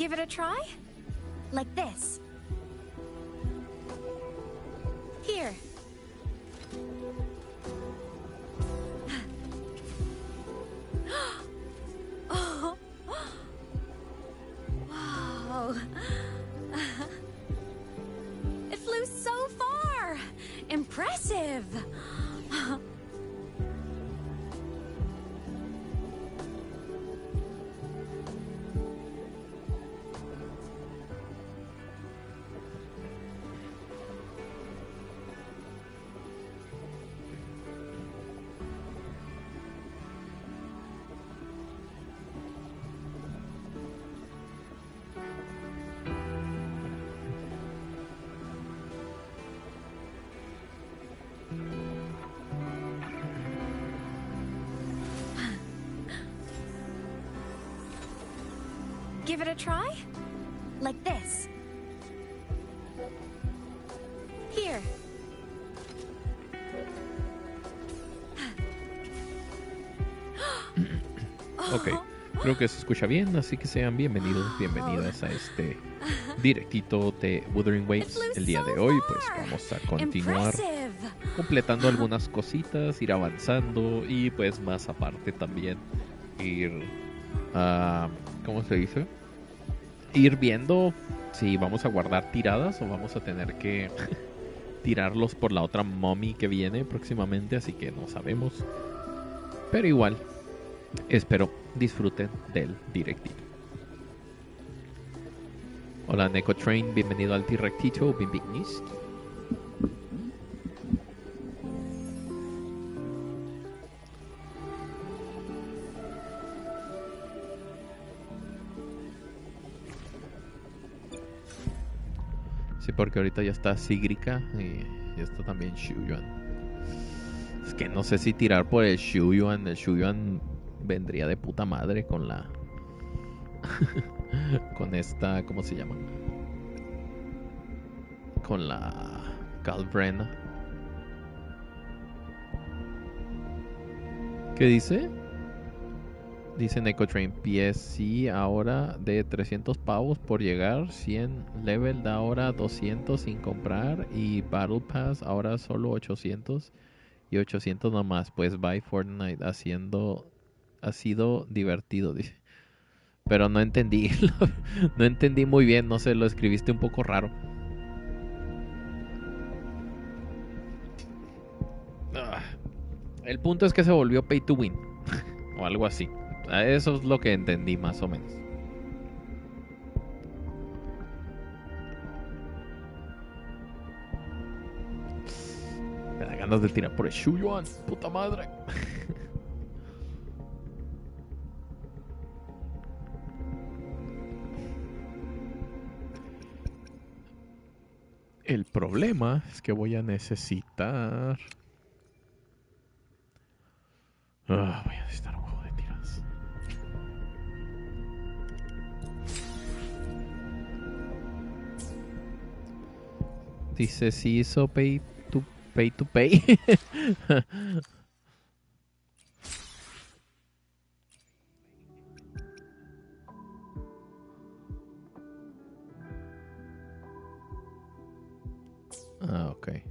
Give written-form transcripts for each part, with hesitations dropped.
Give it a try? Like this. Here. Oh. Wow. It flew so far. Impressive. Give it a try? Like this. Here. Ok, creo que se escucha bien, así que sean bienvenidos, bienvenidas a este directito de Wuthering Waves. El día de hoy pues vamos a continuar completando algunas cositas, ir avanzando y pues más aparte también ir ¿cómo se dice? Ir viendo si vamos a guardar tiradas o vamos a tener que tirarlos por la otra mommy que viene próximamente, así que no sabemos. Pero igual, espero disfruten del directito. Hola Neko Train, bienvenido al directito, bienvenidos. Sí, porque ahorita ya está Sigrika y ya está también Shuyuan. Es que no sé si tirar por el Shuyuan. El Shuyuan vendría de puta madre con la... con esta... ¿Cómo se llama? Con la... Galvrena. ¿Qué dice? Dice Necotrain, PSC ahora de 300 pavos por llegar, 100 level da ahora 200 sin comprar y Battle Pass ahora solo 800 y 800 nomás. Pues bye Fortnite, ha sido divertido, dice. Pero no entendí, no entendí muy bien, no sé, lo escribiste un poco raro. El punto es que se volvió pay to win o algo así. Eso es lo que entendí más o menos. Me da ganas de tirar por el Shuyuan, puta madre. El problema es que voy a necesitar... voy a necesitar un juego de tiras. Dice, si hizo pay to pay. Ok.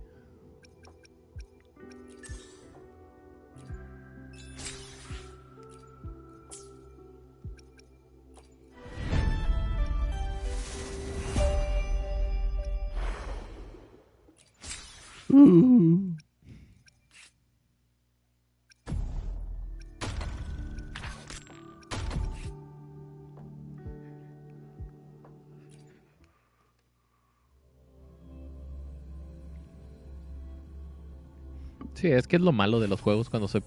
Sí, es que es lo malo de los juegos cuando son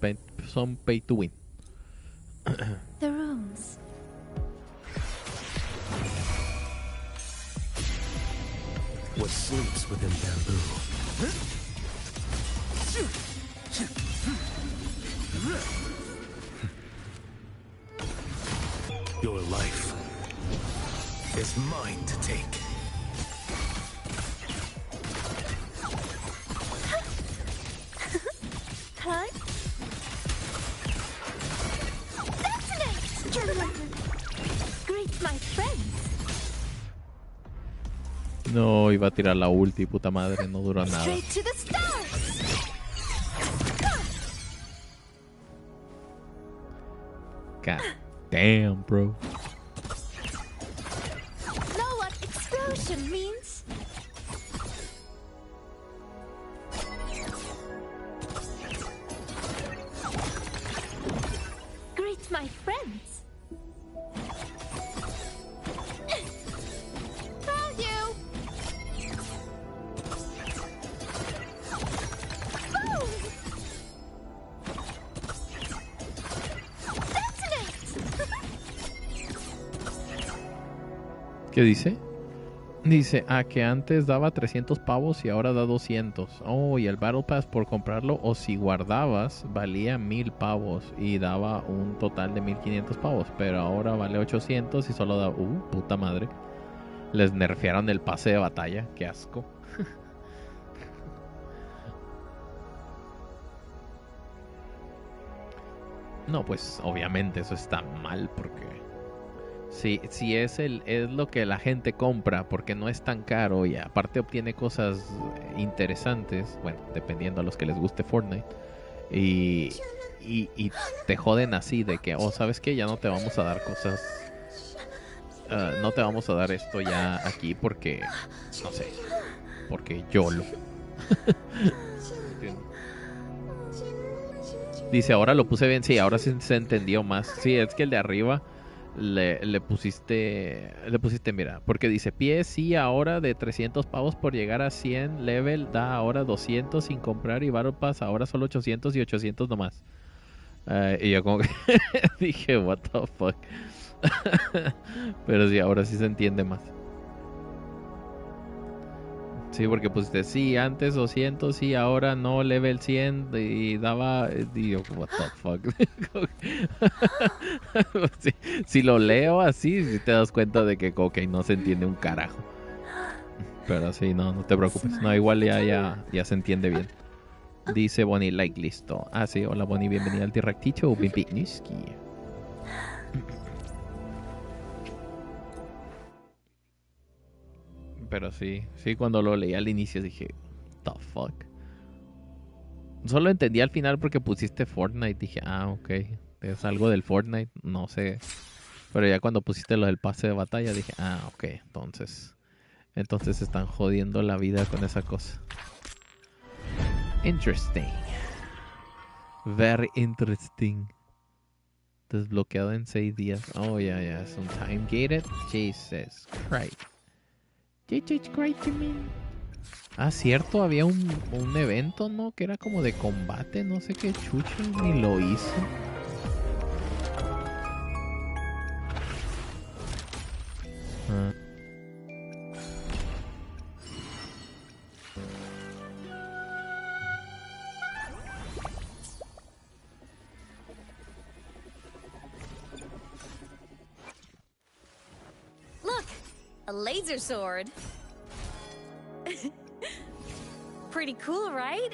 pay to win. The rooms. What sleeps within bamboo? Your life is mine to take. Climb. Fascinate! Greet my friends. No, iba a tirar la ulti, puta madre, no duró nada. God damn, bro. Know what explosion means? Greet my friends. Found you. Boom. ¿Qué dice? Dice, que antes daba 300 pavos y ahora da 200. Oh, y el Battle Pass por comprarlo o si guardabas valía 1000 pavos y daba un total de 1500 pavos. Pero ahora vale 800 y solo da... puta madre. Les nerfearon el pase de batalla. Qué asco. No, pues obviamente eso está mal porque... Si es lo que la gente compra porque no es tan caro y aparte obtiene cosas interesantes, bueno, dependiendo a los que les guste Fortnite, y te joden así de que, ¿sabes qué? Ya no te vamos a dar cosas, no te vamos a dar esto ya aquí porque, no sé, porque YOLO. Dice, ahora lo puse bien, sí, ahora sí se entendió más. Sí, es que el de arriba... Le pusiste, mira, porque dice pie sí ahora de 300 pavos por llegar a 100 level, da ahora 200 sin comprar y Battle Pass ahora solo 800 y 800 nomás. Y yo como que dije, what the fuck. Pero sí, ahora sí se entiende más. Sí, porque pusiste sí, antes 200, sí, ahora no, level 100 y daba, digo, what the fuck. si lo leo así, si te das cuenta de que ok, no se entiende un carajo. Pero sí, no te preocupes. No, igual ya se entiende bien. Dice Bonnie, like, listo. Sí, hola Bonnie, bienvenida al Directito, Bimpiniski. Pero sí, cuando lo leí al inicio dije, the fuck. Solo entendí al final porque pusiste Fortnite. Dije, ok, es algo del Fortnite, no sé. Pero ya cuando pusiste lo del pase de batalla dije, ok, entonces están jodiendo la vida con esa cosa. Interesting. Very interesting. Desbloqueado en 6 días. Oh, ya, es un time gated. Jesus Christ. Jesus Christ, you mean? Cierto, había un evento, ¿no? Que era como de combate, no sé qué chucho, ni lo hice. Look, a laser sword. Pretty cool, right?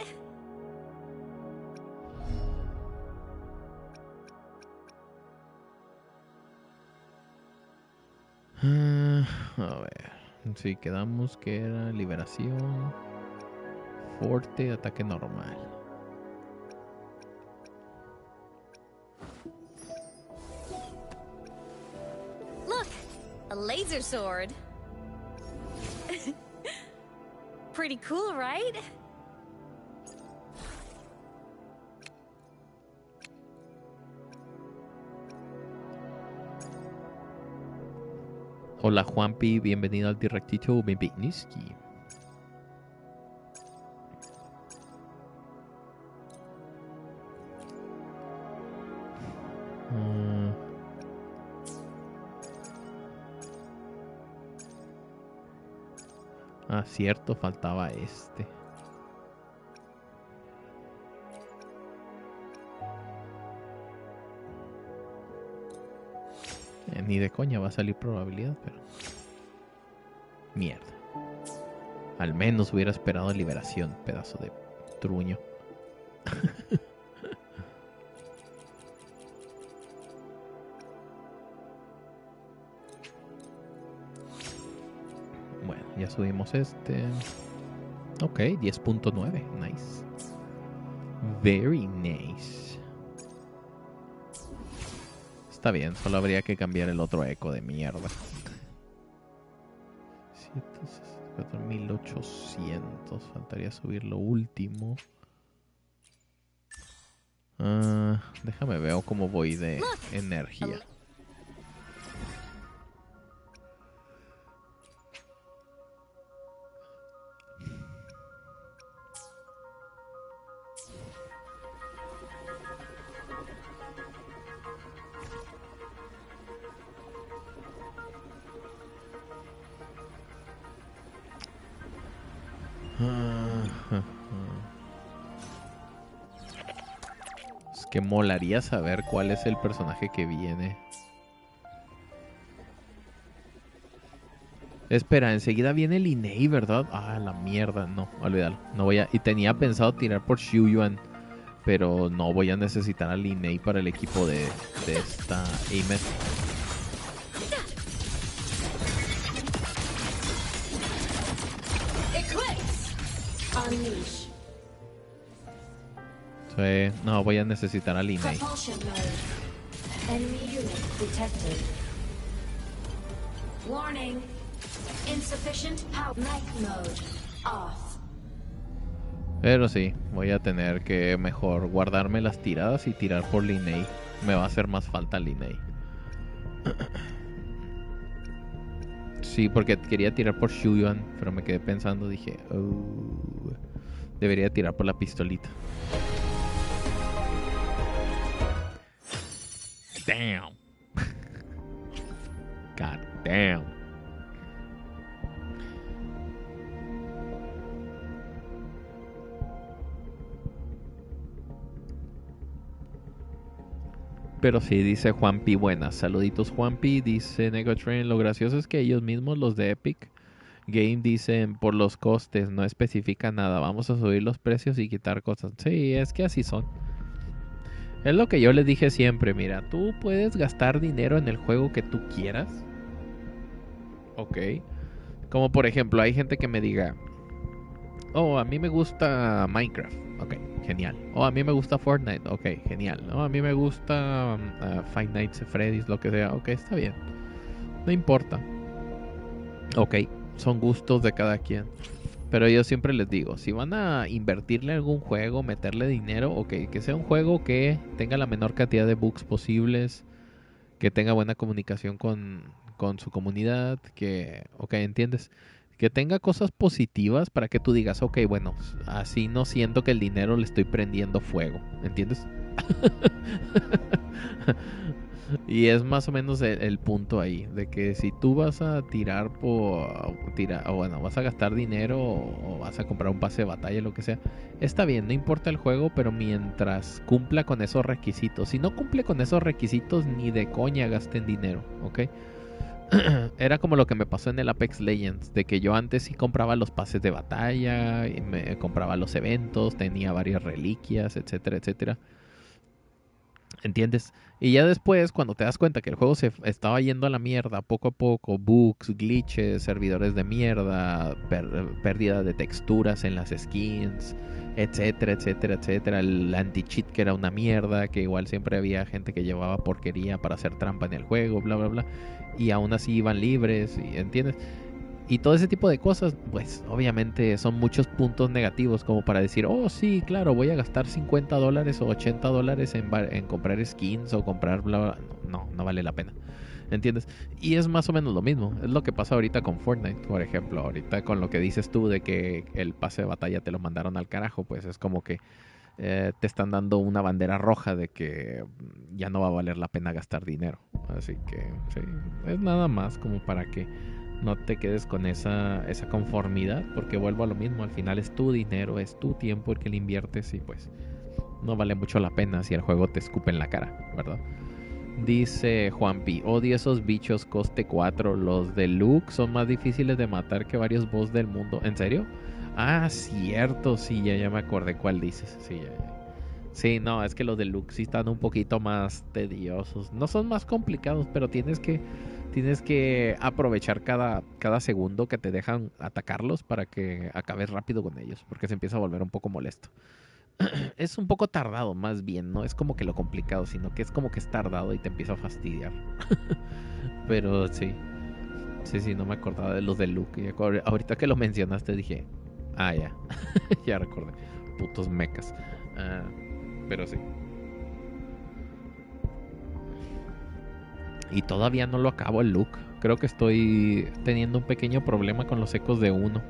A ver, sí, quedamos que era liberación, fuerte, ataque normal. Look, a laser sword. Pretty cool, right? Hola Juanpi, bienvenido al Directito Bimpiniski. Cierto, faltaba este. Ni de coña va a salir probabilidad, pero... Mierda. Al menos hubiera esperado liberación, pedazo de truño. Bueno, Ya subimos este. Ok, 10.9. Nice. Very nice. Está bien, solo habría que cambiar el otro eco de mierda. 4800. Faltaría subir lo último. Déjame ver cómo voy de energía. Es que molaría saber cuál es el personaje que viene. Espera, enseguida viene el Inei, ¿verdad? Ah, la mierda, no, olvídalo. No voy a... Y tenía pensado tirar por Shuyuan, pero no voy a necesitar al Inei para el equipo de esta Amet. Sí, no, voy a necesitar al Inei. Warning. Insufficient power. Night mode off. Pero sí, voy a tener que mejor guardarme las tiradas y tirar por Linney. Me va a hacer más falta Linney. Sí, porque quería tirar por Shuyuan, pero me quedé pensando, dije, debería tirar por la pistolita. Damn. God damn. Pero sí, dice Juanpi, buenas. Saluditos Juanpi, dice Negotrain. Lo gracioso es que ellos mismos, los de Epic Game, dicen por los costes, no especifican nada. Vamos a subir los precios y quitar cosas. Sí, es que así son. Es lo que yo les dije siempre, mira, tú puedes gastar dinero en el juego que tú quieras. Ok. Como por ejemplo, hay gente que me diga, oh, a mí me gusta Minecraft. Ok, genial. Oh, a mí me gusta Fortnite. Ok, genial. Oh, a mí me gusta Five Nights at Freddy's, lo que sea. Ok, está bien. No importa. Ok, son gustos de cada quien. Pero yo siempre les digo, si van a invertirle en algún juego, meterle dinero, ok, que sea un juego que tenga la menor cantidad de bugs posibles, que tenga buena comunicación con su comunidad, que, ok, ¿entiendes? Que tenga cosas positivas para que tú digas, ok, bueno, así no siento que el dinero le estoy prendiendo fuego, ¿entiendes? Y es más o menos el punto ahí, de que si tú vas a o bueno, vas a gastar dinero o vas a comprar un pase de batalla, lo que sea, está bien, no importa el juego, pero mientras cumpla con esos requisitos. Si no cumple con esos requisitos, ni de coña gasten dinero, ¿ok? Era como lo que me pasó en el Apex Legends, de que yo antes sí compraba los pases de batalla, y me compraba los eventos, tenía varias reliquias, etcétera, etcétera. ¿Entiendes? Y ya después, cuando te das cuenta que el juego se estaba yendo a la mierda poco a poco, bugs, glitches, servidores de mierda, pérdida de texturas en las skins, etcétera, etcétera, etcétera. El anti-cheat que era una mierda, que igual siempre había gente que llevaba porquería para hacer trampa en el juego, bla, bla, bla. Y aún así iban libres, ¿entiendes? Y todo ese tipo de cosas, pues obviamente son muchos puntos negativos como para decir, oh sí, claro, voy a gastar $50 o $80 en comprar skins o comprar bla, bla. No, no vale la pena. ¿Entiendes? Y es más o menos lo mismo. Es lo que pasa ahorita con Fortnite, por ejemplo. Ahorita con lo que dices tú de que el pase de batalla te lo mandaron al carajo, pues es como que te están dando una bandera roja de que ya no va a valer la pena gastar dinero. Así que sí, es nada más como para que no te quedes con esa conformidad, porque vuelvo a lo mismo, al final es tu dinero, es tu tiempo el que le inviertes y pues no vale mucho la pena si el juego te escupe en la cara, ¿verdad? Dice Juanpi, odio esos bichos coste 4, los deluxe son más difíciles de matar que varios boss del mundo. ¿En serio? Ah, cierto, sí, ya me acordé cuál dices, sí, ya. Sí, no, es que los deluxe sí están un poquito más tediosos. No son más complicados, pero tienes Tienes que aprovechar cada segundo que te dejan atacarlos para que acabes rápido con ellos, porque se empieza a volver un poco molesto. Es un poco tardado, más bien, no es como que lo complicado, sino que es como que es tardado y te empieza a fastidiar. Pero sí. Sí, no me acordaba de los de Luke. Y ahorita que lo mencionaste dije, ya. Ya recordé. Putos mechas. Pero sí. Y todavía no lo acabo el Luke. Creo que estoy teniendo un pequeño problema con los ecos de uno.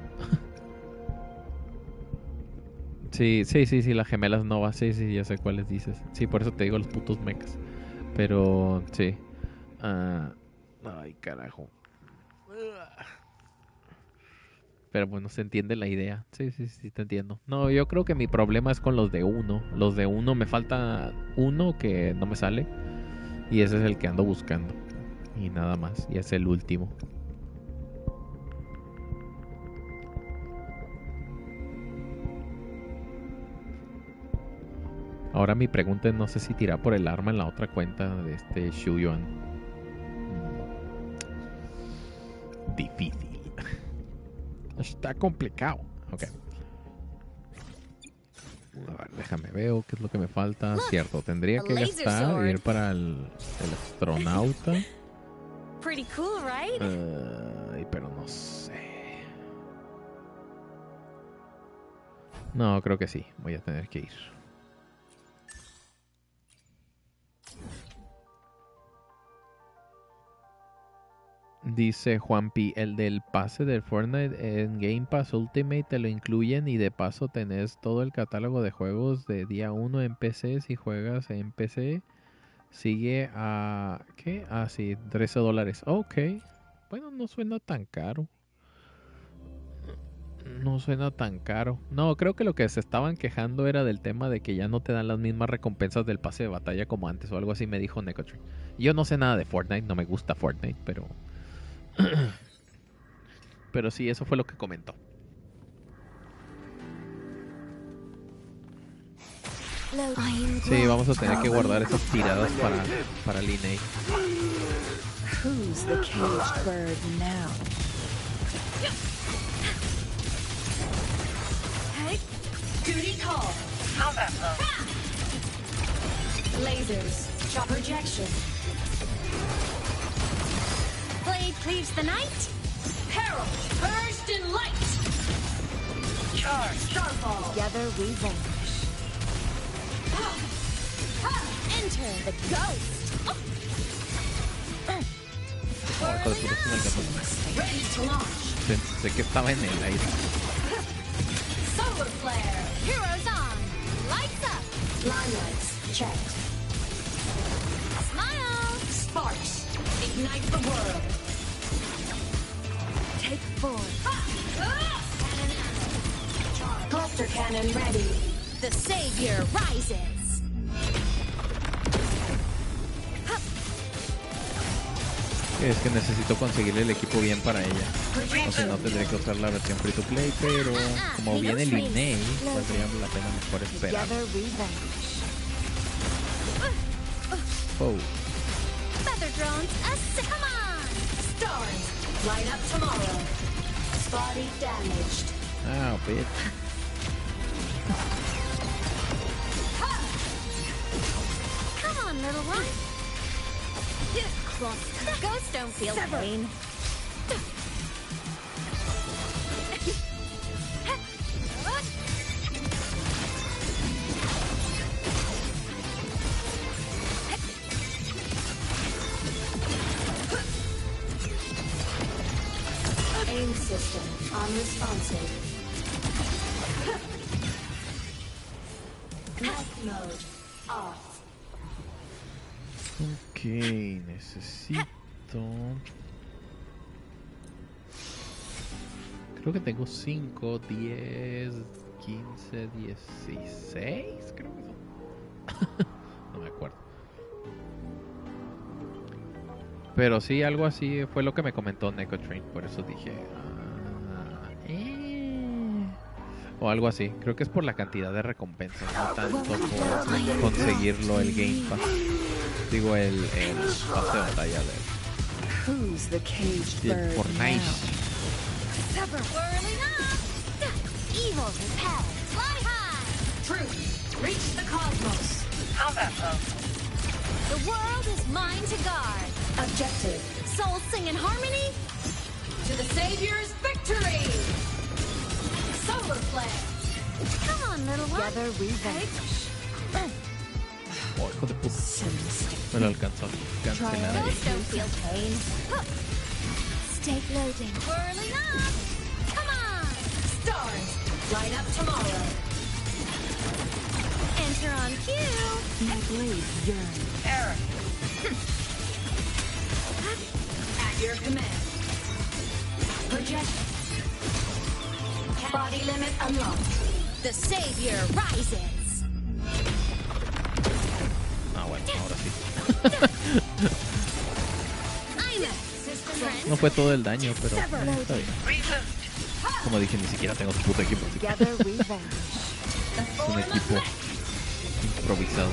Sí, las gemelas Nova. Sí, ya sé cuáles dices. Sí, por eso te digo los putos mechas. Pero, sí. Ay, carajo. Pero bueno, se entiende la idea. Sí, te entiendo. No, yo creo que mi problema es con los de uno. Los de uno, me falta uno que no me sale. Y ese es el que ando buscando. Y nada más. Y es el último. Ahora mi pregunta es, no sé si tirar por el arma en la otra cuenta de este Shuyuan. Difícil. Está complicado. Ok. A ver, déjame ver qué es lo que me falta. Cierto, tendría que gastar y ir para el astronauta. Pretty cool, right? Pero no sé. No, creo que sí. Voy a tener que ir. Dice Juanpi, el del pase del Fortnite en Game Pass Ultimate te lo incluyen y de paso tenés todo el catálogo de juegos de día 1 en PC si juegas en PC. Sigue a... ¿qué? Sí, $13. Ok. Bueno, no suena tan caro. No, creo que lo que se estaban quejando era del tema de que ya no te dan las mismas recompensas del pase de batalla como antes o algo así, me dijo Necotry. Yo no sé nada de Fortnite, no me gusta Fortnite, pero... Pero sí, eso fue lo que comentó. Sí, vamos a tener que guardar esas tiradas para Linnea. Who's the caged bird now? Duty call. Lasers. Shot projection. Blade cleaves the night. Peril. Burst in light. Charge. Starfall. Together we vanish. Enter the ghost. Ready to launch. Pensé que estaba en el aire. Solar flare. Heroes on. Lights up. Limelights. Checked. Smile. Sparks. Ignite the world. Take four. Cluster cannon ready. The savior rises. Es que necesito conseguirle el equipo bien para ella. O si no, tendré que usar la versión free to play. Pero como viene Linnea, valdría la pena mejor esperar. Together we vanish. Oh. Feather drones, come on. Stars. Light up tomorrow. Body damaged. Ah, bitch. Come on, little one. Ghosts don't feel pain. Aim system unresponsive. Night mode off. Ok, necesito... Creo que tengo 5, 10, 15, 16, creo que son. No me acuerdo. Pero sí, algo así fue lo que me comentó Necotrain, por eso dije... O algo así, creo que es por la cantidad de recompensas, no tanto por conseguirlo el Game Pass. Digo, el pase de batalla de él. Who's the caged Del bird Fortnite. now? Sever whirling up. Evil repel. Fly high. Truth, reach the cosmos. The world is mine to guard. Objective, Souls sing in harmony. to the Savior's victory. Solar flare. Come on, little one. Together we vanish. Oh, hijo de puta. So mystic. Me lo alcanzó a cancelar ahí. Those don't feel pain. Stay floating. Whirling up. Come on. Stars, light up tomorrow. Enter on cue. My blade yearns. At your command. Project. Body limit unlocked. The savior rises. Ah, bueno, ahora sí. I'm a friend. No fue todo el daño, pero está bien. Como dije, ni siquiera tengo su puto equipo, así que Together we vanish. es un equipo improvisado.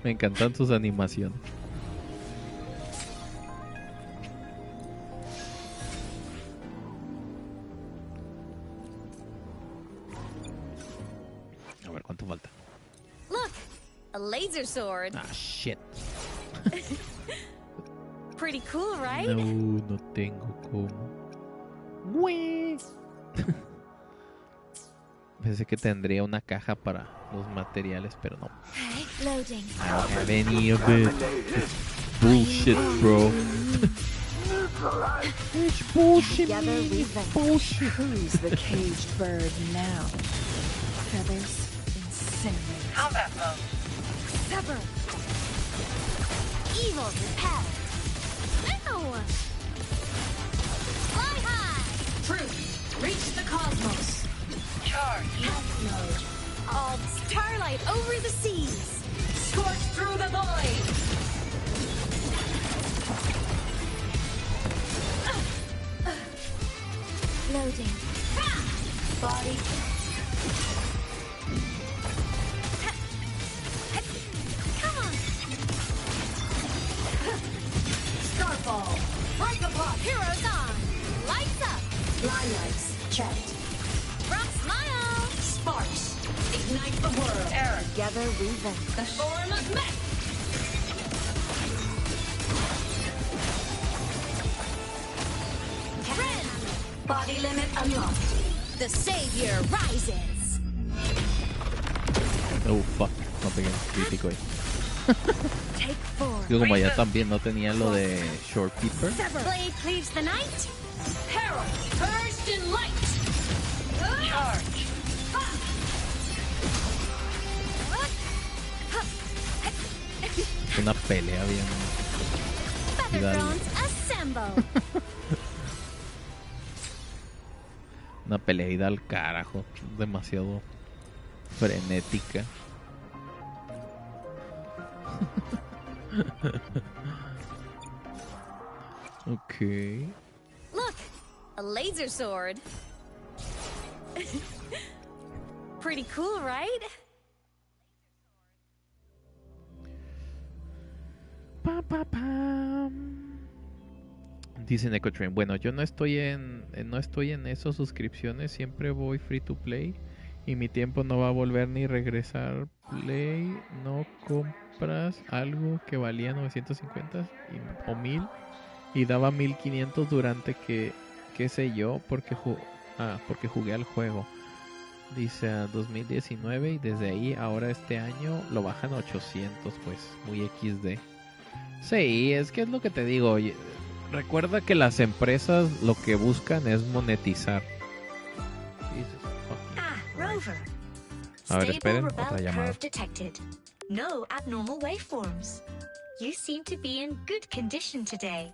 Me encantan sus animaciones. A ver cuánto falta. Look, a laser sword. Ah, shit. Pretty cool, right? No, no tengo cómo. Güey. Pensé que tendría una caja para los materiales, pero no. Okay, loading. I don't have any of it. It's bullshit, bro. It's bullshit. Together we It's vanish. bullshit. Who's the caged bird now? Feathers incinerate. Sever. Evil repel. No. Fly high. Truth, reach the cosmos. Health mode. All starlight over the seas. Scorch through the void. Loading. Body. Come on. Starfall. Break apart. Heroes on. Lights up. Line lights checked. Rock smile. Sparks. Ignite the world. Together we vanish. The form of mech. Ren. Body limit unlocked. The savior rises. Oh, fuck. No pegué crítico ahí. Take four. Yo como ya también no tenía lo de Shorekeeper. Blade cleaves the night. Herald, burst in light. Charge. Una pelea bien. Featherthrones assemble. Una pelea ida al carajo. Demasiado frenética. Ok. Look, a laser sword. Pretty cool, right? Pa, pa, pam. Dice Necotrain, bueno, yo no estoy en esas suscripciones, siempre voy free to play y mi tiempo no va a volver ni regresar play, no compras algo que valía 950 o 1000 y daba 1500 durante que qué sé yo, porque jugué al juego. Dice 2019 y desde ahí ahora este año lo bajan a 800, pues muy XD. Sí, es que es lo que te digo. Oye, recuerda que las empresas lo que buscan es monetizar. Rover. A ver, Stable esperen, rebel otra llamada. curve detected. No abnormal waveforms. You seem to be in good condition today.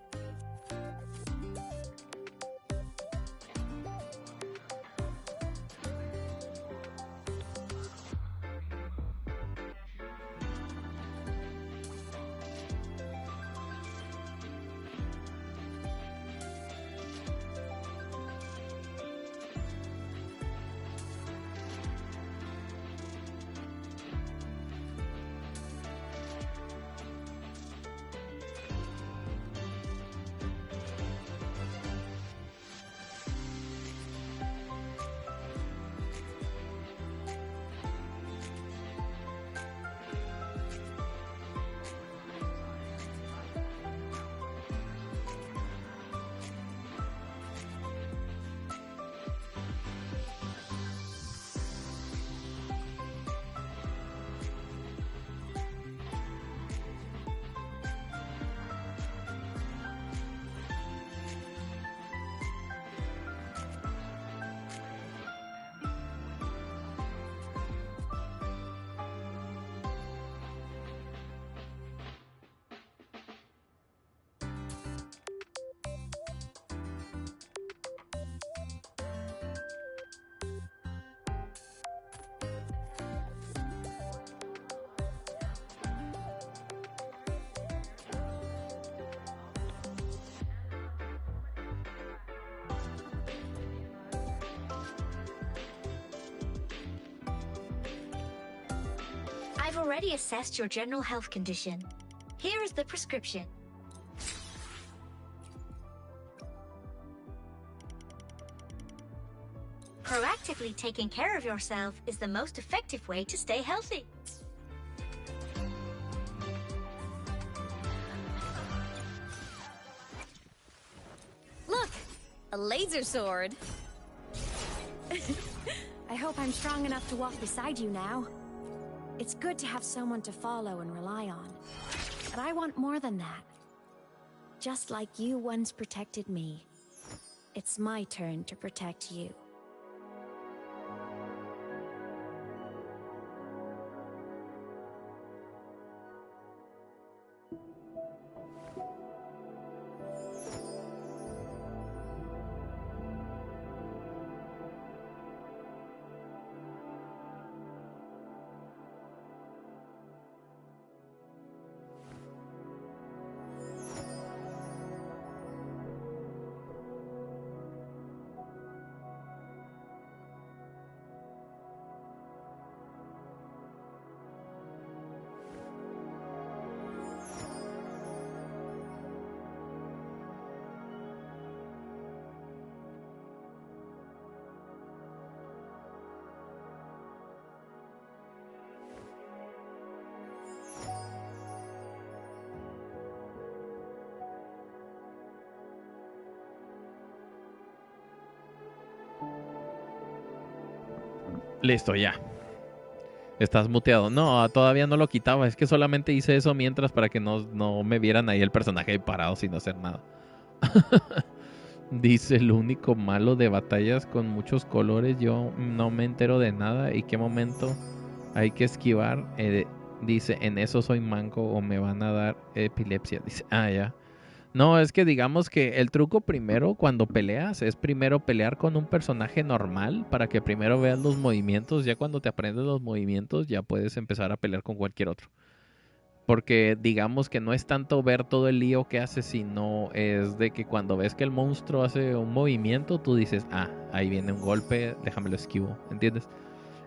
I've already assessed your general health condition. Here is the prescription. Proactively taking care of yourself is the most effective way to stay healthy. Look! A laser sword! I hope I'm strong enough to walk beside you now. It's good to have someone to follow and rely on. But I want more than that. Just like you once protected me, it's my turn to protect you. Listo, ya. Estás muteado. No, todavía no lo quitaba. Es que solamente hice eso mientras para que no me vieran ahí el personaje parado sin hacer nada. Dice, el único malo de batallas con muchos colores, yo no me entero de nada. ¿Y qué momento hay que esquivar? Dice, en eso soy manco o me van a dar epilepsia. Dice, ya. No, es que digamos que el truco primero cuando peleas es primero pelear con un personaje normal para que primero veas los movimientos. Ya cuando te aprendes los movimientos ya puedes empezar a pelear con cualquier otro. Porque digamos que no es tanto ver todo el lío que hace, sino es de que cuando ves que el monstruo hace un movimiento, tú dices, ahí viene un golpe, déjame lo esquivo, ¿entiendes?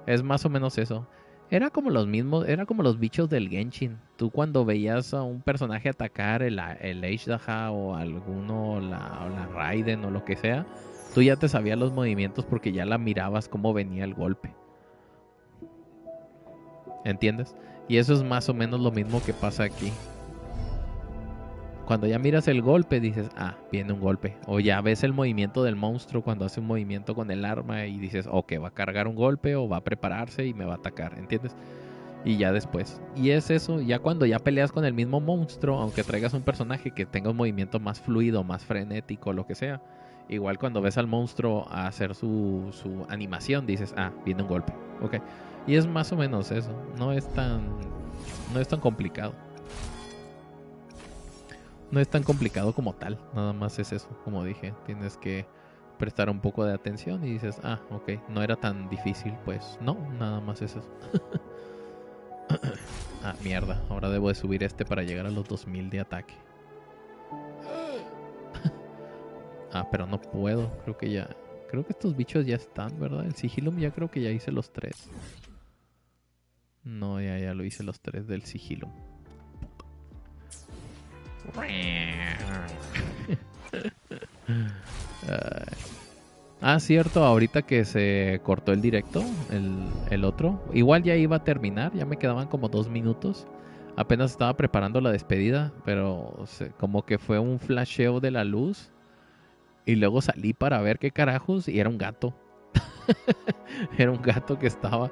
Es más o menos eso. Era como los bichos del Genshin. Tú cuando veías a un personaje atacar el Ashdaha o alguno, la Raiden o lo que sea, tú ya te sabías los movimientos porque ya la mirabas cómo venía el golpe. ¿Entiendes? Y eso es más o menos lo mismo que pasa aquí. Cuando ya miras el golpe dices, viene un golpe. O ya ves el movimiento del monstruo cuando hace un movimiento con el arma y dices, ok, va a cargar un golpe o va a prepararse y me va a atacar, ¿entiendes? Y ya después. Y es eso, ya cuando ya peleas con el mismo monstruo, aunque traigas un personaje que tenga un movimiento más fluido, más frenético, lo que sea, igual cuando ves al monstruo a hacer su animación, dices, viene un golpe, ok. Y es más o menos eso, no es tan complicado. No es tan complicado como tal, nada más es eso, como dije, tienes que prestar un poco de atención y dices, ok, no era tan difícil, pues no, nada más es eso. Mierda, ahora debo de subir para llegar a los 2000 de ataque. Pero no puedo, creo que estos bichos ya están, ¿verdad? El Sigilum ya creo que ya hice los 3. No, ya lo hice los 3 del Sigilum. Cierto, ahorita que se cortó el directo, el otro, igual ya iba a terminar, ya me quedaban como 2 minutos. Apenas estaba preparando la despedida, pero como que fue un flasheo de la luz. Y luego salí para ver qué carajos y era un gato. Era un gato que estaba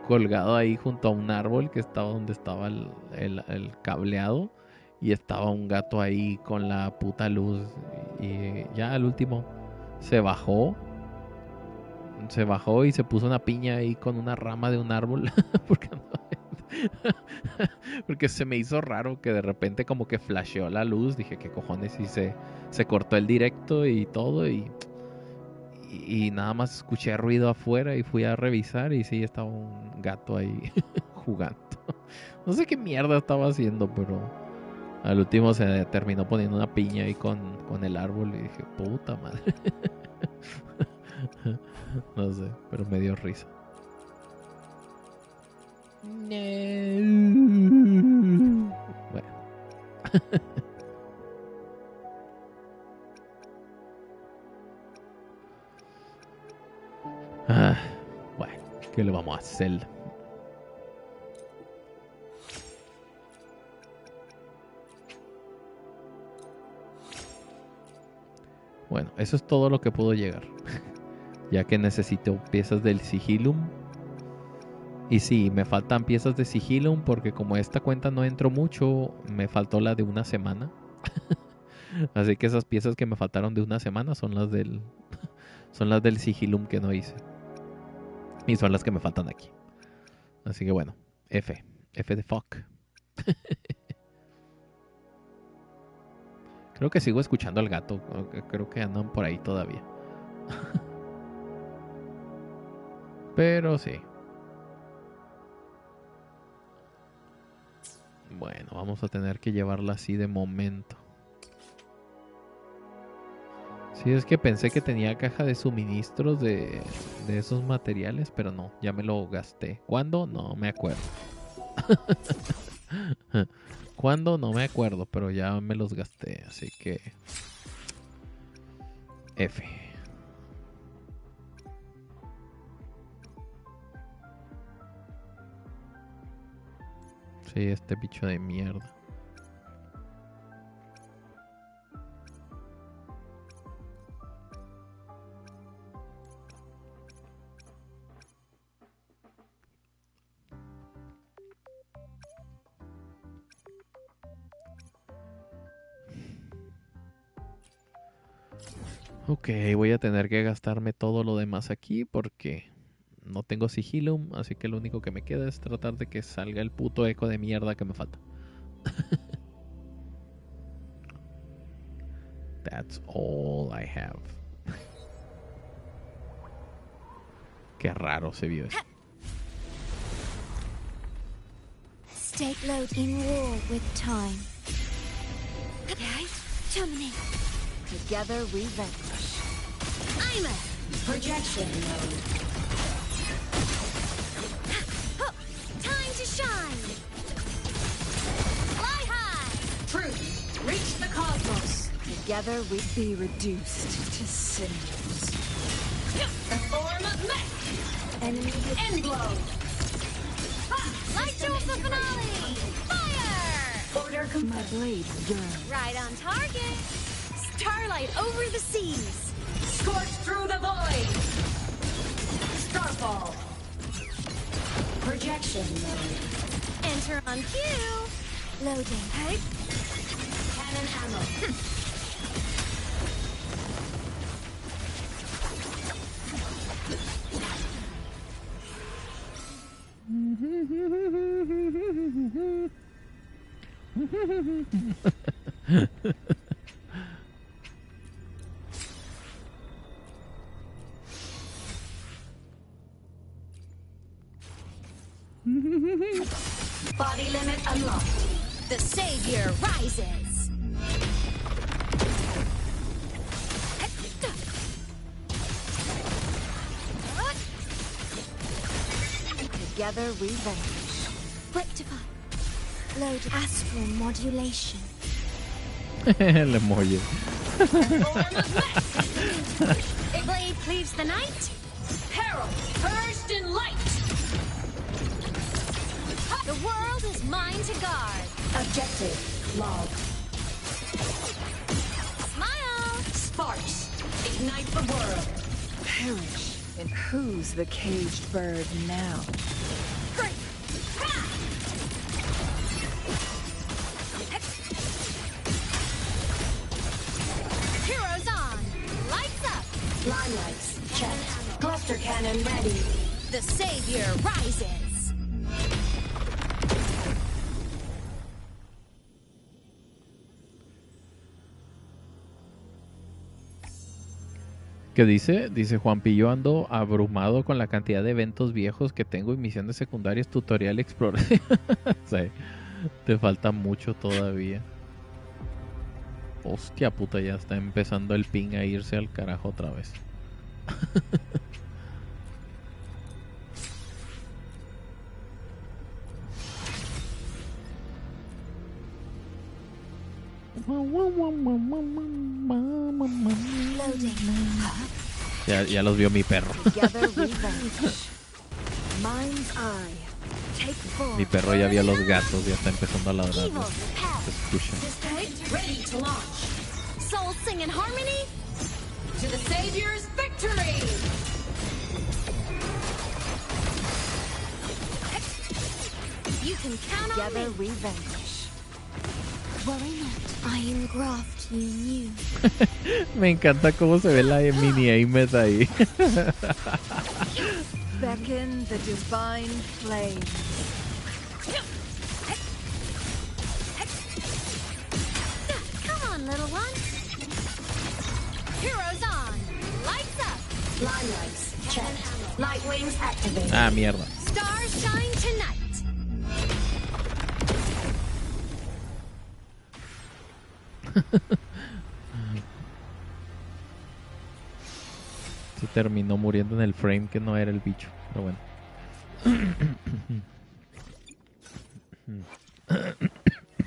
colgado ahí junto a un árbol que estaba donde estaba el cableado. Y estaba un gato ahí con la puta luz. Y ya al último se bajó y se puso una piña ahí con una rama de un árbol. Porque se me hizo raro que de repente como que flasheó la luz. Dije, ¿qué cojones? Y se cortó el directo y todo. Y nada más escuché ruido afuera y fui a revisar. Y sí, estaba un gato ahí jugando. No sé qué mierda estaba haciendo, pero al último se terminó poniendo una piña ahí con el árbol y dije, puta madre. No sé, pero me dio risa. No. Bueno, ¿qué le vamos a hacer? Bueno, eso es todo lo que puedo llegar. Ya que necesito piezas del Sigilum. Y sí, me faltan piezas de Sigilum porque como esta cuenta no entro mucho, me faltó la de una semana. Así que esas piezas que me faltaron de una semana son las del Sigilum que no hice. Y son las que me faltan aquí. Así que bueno, F de fuck. Creo que sigo escuchando al gato. Creo que andan por ahí todavía. Pero sí. Bueno, vamos a tener que llevarla así de momento. Sí, es que pensé que tenía caja de suministros de esos materiales, pero no, ya me lo gasté. ¿Cuándo? No me acuerdo. ¿Cuándo? No me acuerdo, pero ya me los gasté, así que... F. Sí, este bicho de mierda. Ok, voy a tener que gastarme todo lo demás aquí porque no tengo Sigilum, así que lo único que me queda es tratar de que salga el puto eco de mierda que me falta. That's all I have. Qué raro se vio eso. Stake load in war with time. Terminate. Together we vanquish. I'm a Projection mode. time to shine. Fly high. Truth. Reach the cosmos. Together we be reduced to cinders. The form of mech. Enemy End blow. Light shows the finale. Fire. Order my complete. blade yearn. Right on target. Starlight over the seas. Scorch through the void. Starfall. Projection mode. Enter on cue. Loading. Hey. Cannon ammo. Body limit unlocked. The savior rises. Together we vanquish. Rectify. Load astral modulation. Le molle. A blade cleaves the night. Herald, first in light. The world is mine to guard. Objective log. Smile. Sparks, ignite the world. Perish. And who's the caged bird now? Great. Heroes on. Lights up. Limelights, checked. Cluster cannon ready. The savior rises. ¿Qué dice? Dice Juanpillo, ando abrumado con la cantidad de eventos viejos que tengo y misiones secundarias, tutorial, exploración. Sí, te falta mucho todavía. Hostia puta, ya está empezando el ping a irse al carajo otra vez. Ya los vio mi perro. Mi perro ya vio a los gatos, ya está empezando a ladrar. Se escucha. Souls sing in harmony. To the Savior's victory! You can count on Together me. we vanquish. Worry not. I engraft you new. Me encanta cómo se ve la mini Amet ahí. Beckon the divine flame. Come on, little one. Heroes on. Lights up. Limelights, check. Light wings activated. Ah, mierda. Stars shine tonight. Se terminó muriendo en el frame que no era el bicho, pero bueno.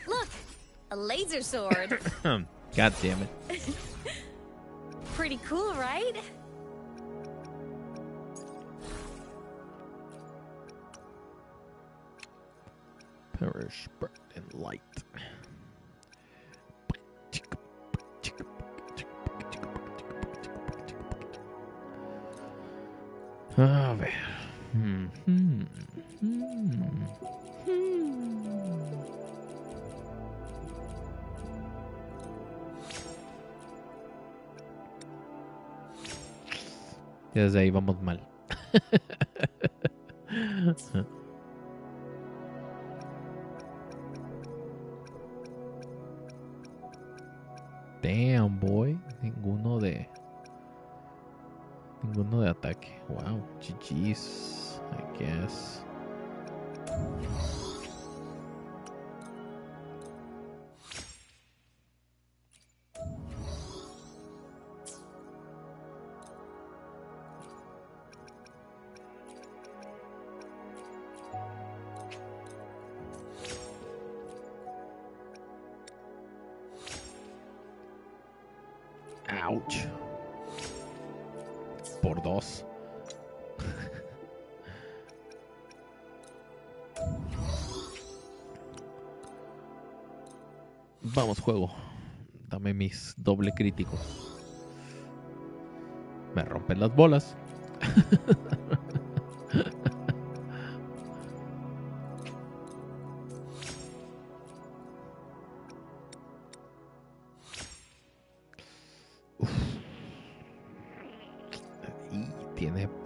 Look, a laser sword. God damn it. Pretty cool, right? Perish, burn, and light. A ver. Y desde ahí vamos mal. Damn, boy. Ninguno de ataque. Wow, GG's, I guess. Ouch. Por 2. Vamos, juego. Dame mis doble críticos. Me rompen las bolas.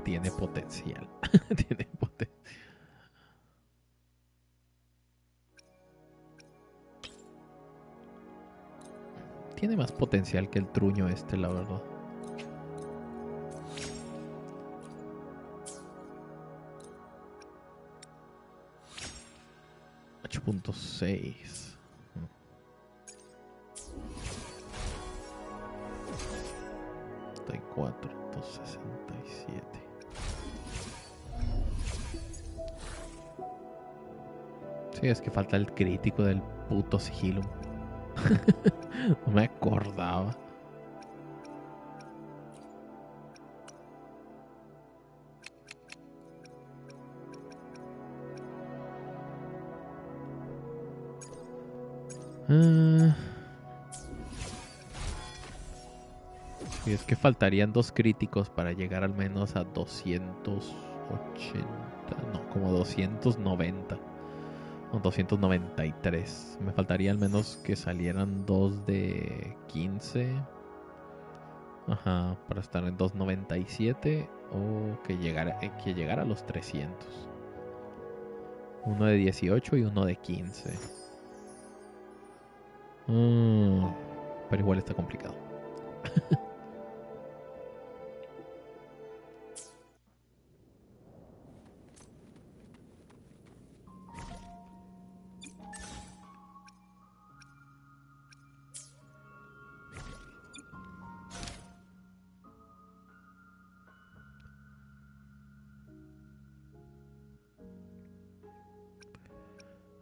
Tiene potencial. Tiene potencial. Tiene más potencial que el truño este, la verdad. .6. 34, 267. Sí, es que falta el crítico del puto sigilo. No me acordaba. Y es que faltarían 2 críticos para llegar al menos a 280. No, como 290. O 293. Me faltaría al menos que salieran 2 de 15. Ajá, para estar en 297. O que llegara a los 300. Uno de 18 y uno de 15. Pero igual está complicado.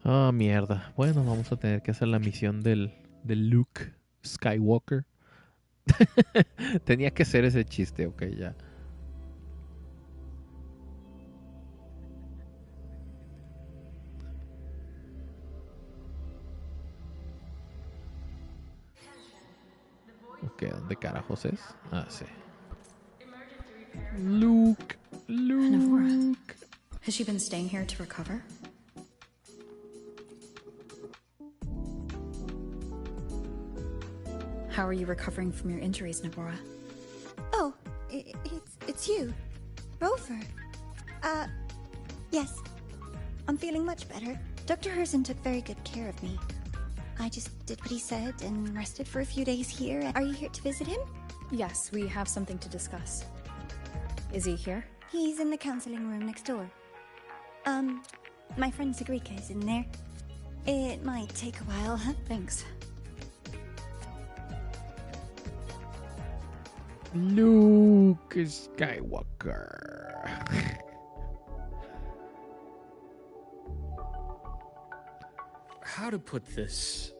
Ah, mierda. Bueno, vamos a tener que hacer la misión del de Luke Skywalker. Tenía que ser ese chiste, ok, ya. Ok, ¿dónde carajos es? Ah, sí. Luke. Navora. Has she been staying here to recover? How are you recovering from your injuries, Navora? Oh, it's you. Rover. Yes. I'm feeling much better. Dr. Herson took very good care of me. I just did what he said and rested for a few days here. Are you here to visit him? Yes, we have something to discuss. Is he here? He's in the counseling room next door. My friend Sigrika is in there. It might take a while, huh? Thanks. Luke Skywalker. How to put this?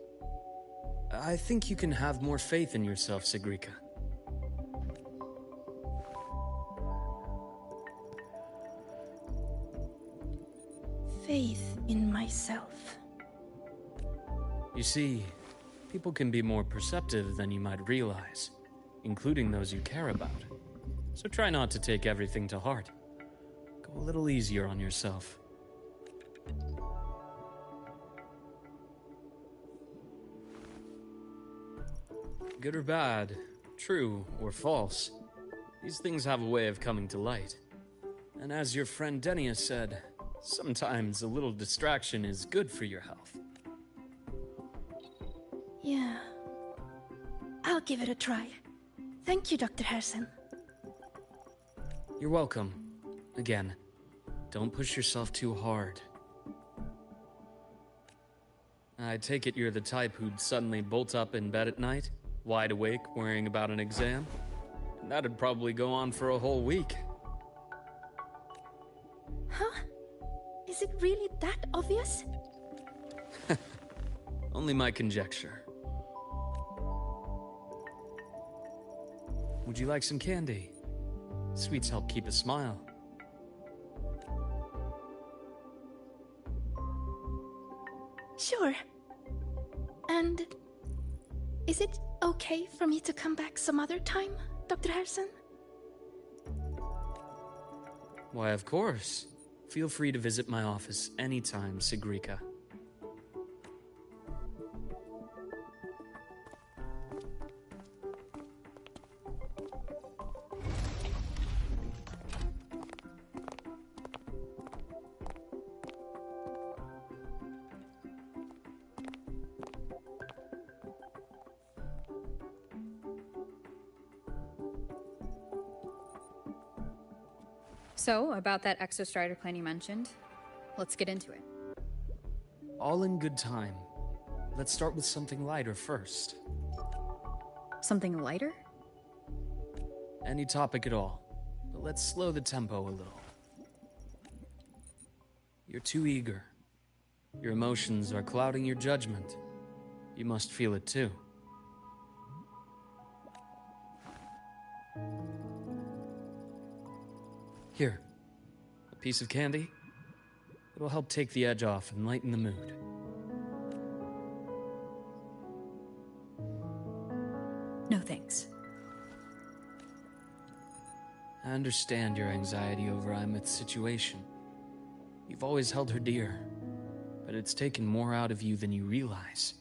I think you can have more faith in yourself, Sigrika. Faith in myself. You see, people can be more perceptive than you might realize, including those you care about. So try not to take everything to heart. Go a little easier on yourself. Good or bad, true or false, these things have a way of coming to light. And as your friend Denia said, sometimes a little distraction is good for your health. Yeah. I'll give it a try. Thank you, Dr. Herson. You're welcome. Again, don't push yourself too hard. I take it you're the type who'd suddenly bolt up in bed at night, wide awake, worrying about an exam? And that'd probably go on for a whole week. Huh? Is it really that obvious? Only my conjecture. Would you like some candy? Sweets help keep a smile. Sure. And is it okay for me to come back some other time, Dr. Herson? Why, of course. Feel free to visit my office anytime, Sigrika. So, about that exostrider plan you mentioned, let's get into it. All in good time. Let's start with something lighter first. Something lighter? Any topic at all, but let's slow the tempo a little. You're too eager. Your emotions are clouding your judgment. You must feel it too. Here, a piece of candy. It'll help take the edge off and lighten the mood. No thanks. I understand your anxiety over Imeth's situation. You've always held her dear, but it's taken more out of you than you realize.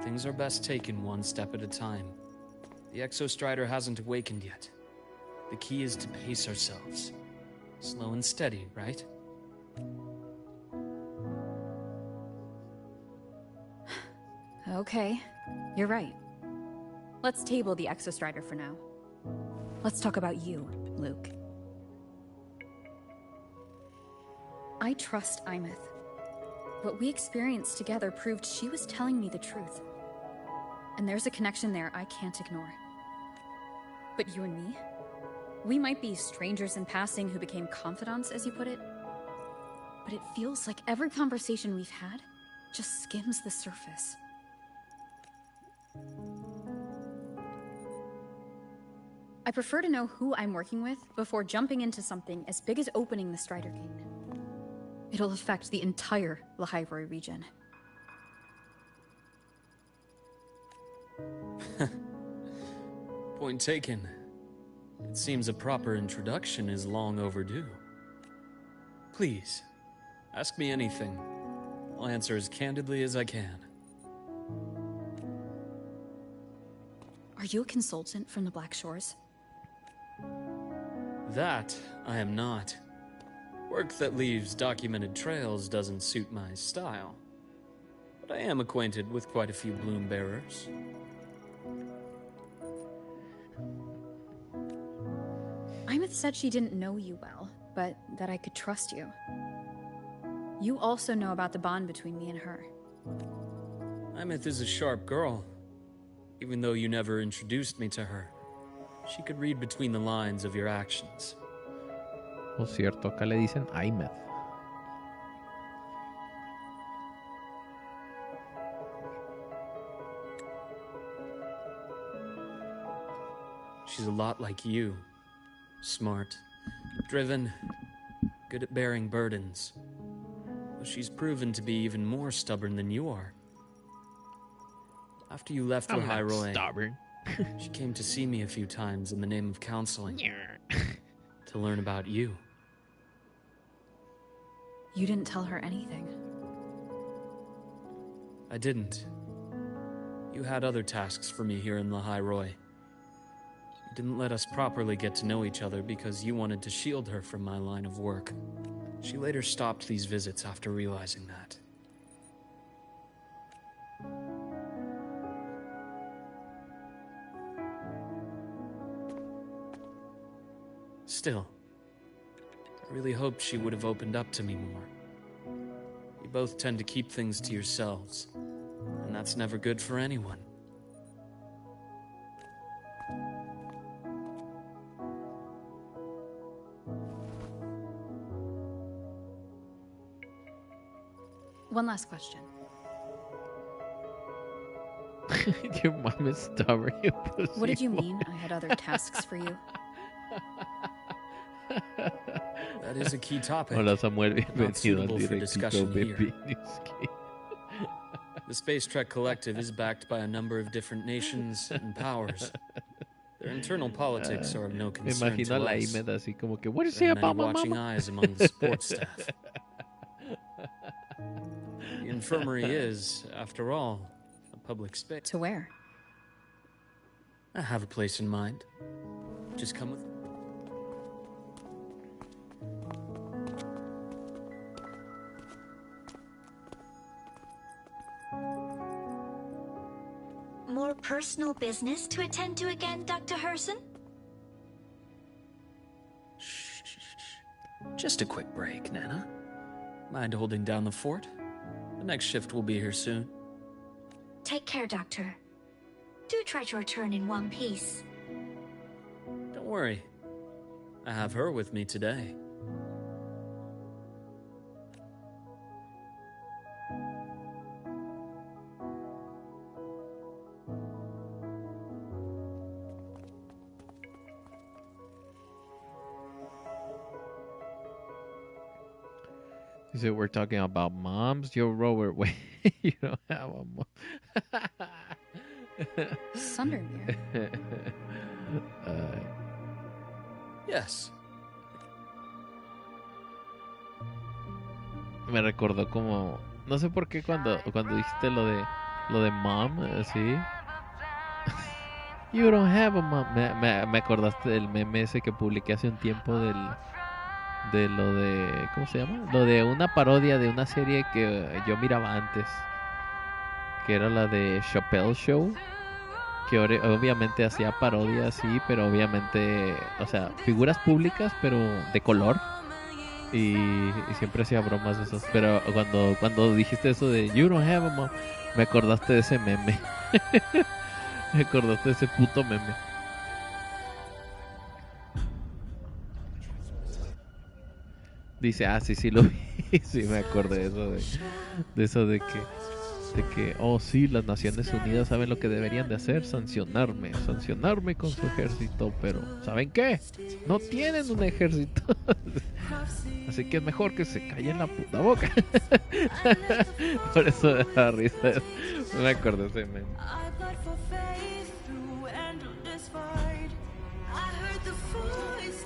Things are best taken one step at a time. The Exostrider hasn't awakened yet. The key is to pace ourselves. Slow and steady, right? Okay, you're right. Let's table the Exostrider for now. Let's talk about you, Luke. I trust Imeth. What we experienced together proved she was telling me the truth. And there's a connection there I can't ignore. But you and me? We might be strangers in passing who became confidants, as you put it. but it feels like every conversation we've had just skims the surface. I prefer to know who I'm working with before jumping into something as big as opening the Strider Gate. It'll affect the entire Lahairoi region. Point taken. It seems a proper introduction is long overdue. Please, ask me anything. I'll answer as candidly as I can. Are you a consultant from the Black Shores? That I am not. Work that leaves documented trails doesn't suit my style. But I am acquainted with quite a few bloom bearers. Imeth said she didn't know you well, but that I could trust you. You also know about the bond between me and her. Imeth is a sharp girl. Even though you never introduced me to her, she could read between the lines of your actions. Por cierto, acá le dicen Imeth. She's a lot like you. Smart, driven, good at bearing burdens. But she's proven to be even more stubborn than you are. After you left Lahairoi, Stubborn. she came to see me a few times in the name of counseling. To learn about you. You didn't tell her anything. I didn't. You had other tasks for me here in Lahairoi. You didn't let us properly get to know each other because you wanted to shield her from my line of work. She later stopped these visits after realizing that. Still, I really hoped she would have opened up to me more. You both tend to keep things to yourselves, and that's never good for anyone. One last question. Your mom is stubborn, you pussy. What did you mean I had other tasks for you? That is a key topic. Hola Samuel, Not bienvenido al suitable for directito, discussion here. baby. The Space Trek Collective is backed by a number of different nations and powers. Their internal politics are of no Me concern imagino to a la us. Imed así como que, what is There he are many about my watching mama? eyes among the support staff. The infirmary is, after all, a public space. To where? I have a place in mind. Just come with me. More personal business to attend to again, Dr. Herson? Shh. Just a quick break, Nana. Mind holding down the fort? The next shift will be here soon. Take care, Doctor. Do try to return in one piece. Don't worry. I have her with me today. Is it we're talking about moms? Yo, Robert, wait, you don't have a mom. Sundermere. Yes. Me recordó como, no sé por qué cuando dijiste lo de mom, así. You don't have a mom. Me acordaste del meme ese que publiqué hace un tiempo de lo de, ¿cómo se llama? Lo de una parodia de una serie que yo miraba antes, que era la de Chappelle Show, que obviamente hacía parodia, sí, pero obviamente, o sea, figuras públicas, pero de color, y siempre hacía bromas de esos. Pero cuando dijiste eso de You don't have a mom, me acordaste de ese meme. Me acordaste de ese puto meme. Dice, sí lo vi. Sí me acuerdo de eso, de eso de que, oh sí, las Naciones Unidas saben lo que deberían de hacer, sancionarme con su ejército, pero ¿saben qué? No tienen un ejército. Así que es mejor que se callen la puta boca. Por eso me da risa. No me acuerdo ese meme.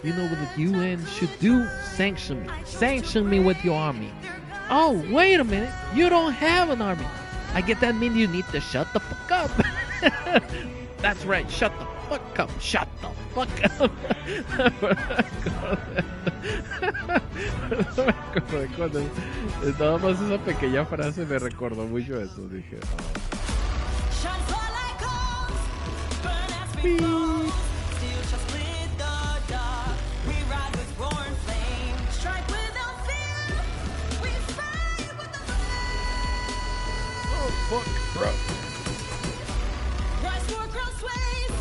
You know what the UN should do? Sanction me. Sanction me with your army. Oh, wait a minute. You don't have an army. I guess that means you need to shut the fuck up. That's right. Shut the fuck up. Shut the fuck up. No me acuerdo de cuando. Nada más esa pequeña frase me recordó mucho eso. Dije, fuck, bro. Rise for girls' ways,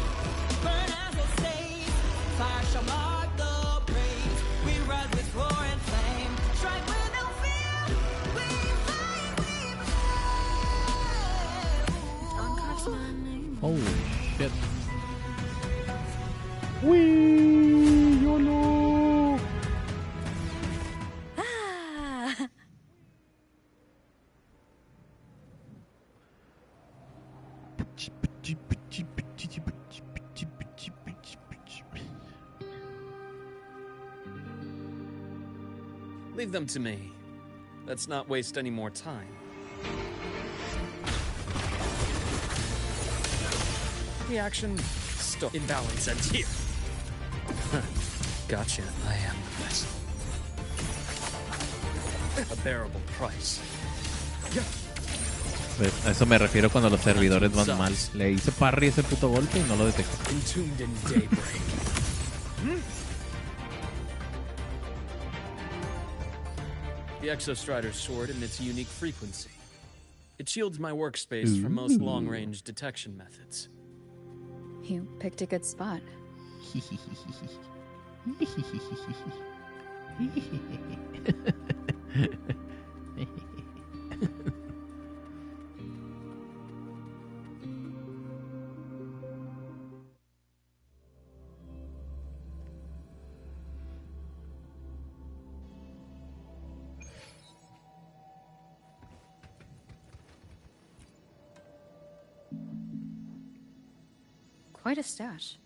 burn as it stays. Fire shall mark the blaze. We rise with roar and flame. Strike without fear. We fight, we Holy shit. Wee, YOLO. Leave them to me. Let's not waste any more time. The action still in balance ends here. Gotcha. I am the best. A bearable price. A eso me refiero cuando los servidores van mal. Le hice parry ese puto golpe y no lo detecté. Entombed in daybreak. The Exostrider's sword emits a unique frequency. It shields my workspace from most long-range detection methods. You picked a good spot. Quite a stash.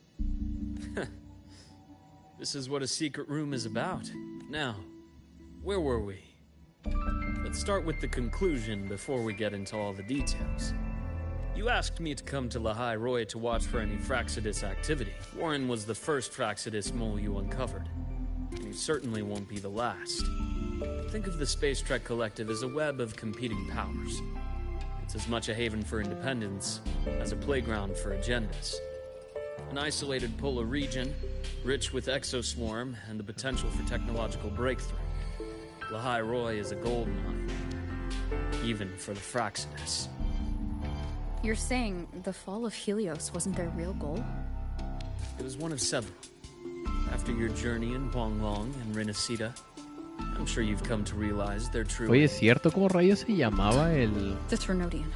This is what a secret room is about. Now, where were we? Let's start with the conclusion before we get into all the details. You asked me to come to Lahai Roy to watch for any Fraxidus activity. Warren was the first Fraxidus mole you uncovered, and he certainly won't be the last. Think of the Space Trek Collective as a web of competing powers. It's as much a haven for independence as a playground for agendas. An isolated polar region, rich with exoswarm and the potential for technological breakthrough. Lahai Roy is a gold mine, even for the Fraxidus. You're saying the fall of Helios wasn't their real goal? It was one of several. After your journey in Huanglong and Renacida, I'm sure you've come to realize their true... Oye, ¿es cierto cómo rayos se llamaba el...? The Ternodian.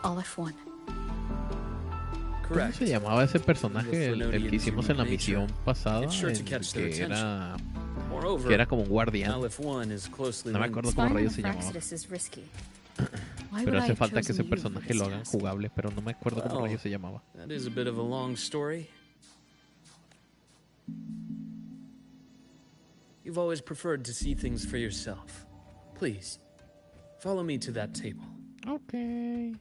All F1. ¿Cómo se llamaba ese personaje, el que hicimos en la misión pasada? Que era como un guardián. No me acuerdo cómo rayos se llamaba. Pero hace falta que ese personaje lo hagan jugable, pero no me acuerdo cómo rayos se llamaba. That is a bit of a long story. You've always preferred to see things for yourself. Please, follow me to that table. Okay.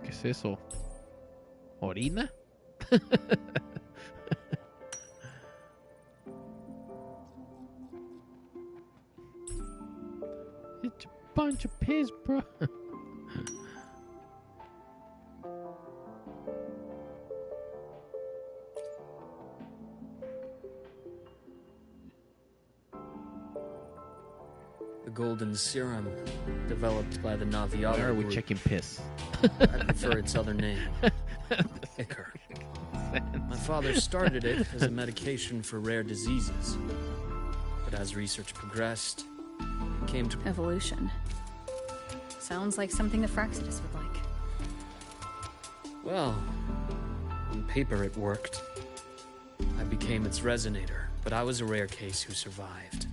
¿Qué es eso? ¿Orina? It's a bunch of piss, bro. The golden serum developed by the Why Naviata are we group. checking piss? I prefer its other name, Ichor. My father started it as a medication for rare diseases. But as research progressed, it came to... Evolution. Sounds like something the Fraxidus would like. Well, on paper it worked. I became its resonator, but I was a rare case who survived.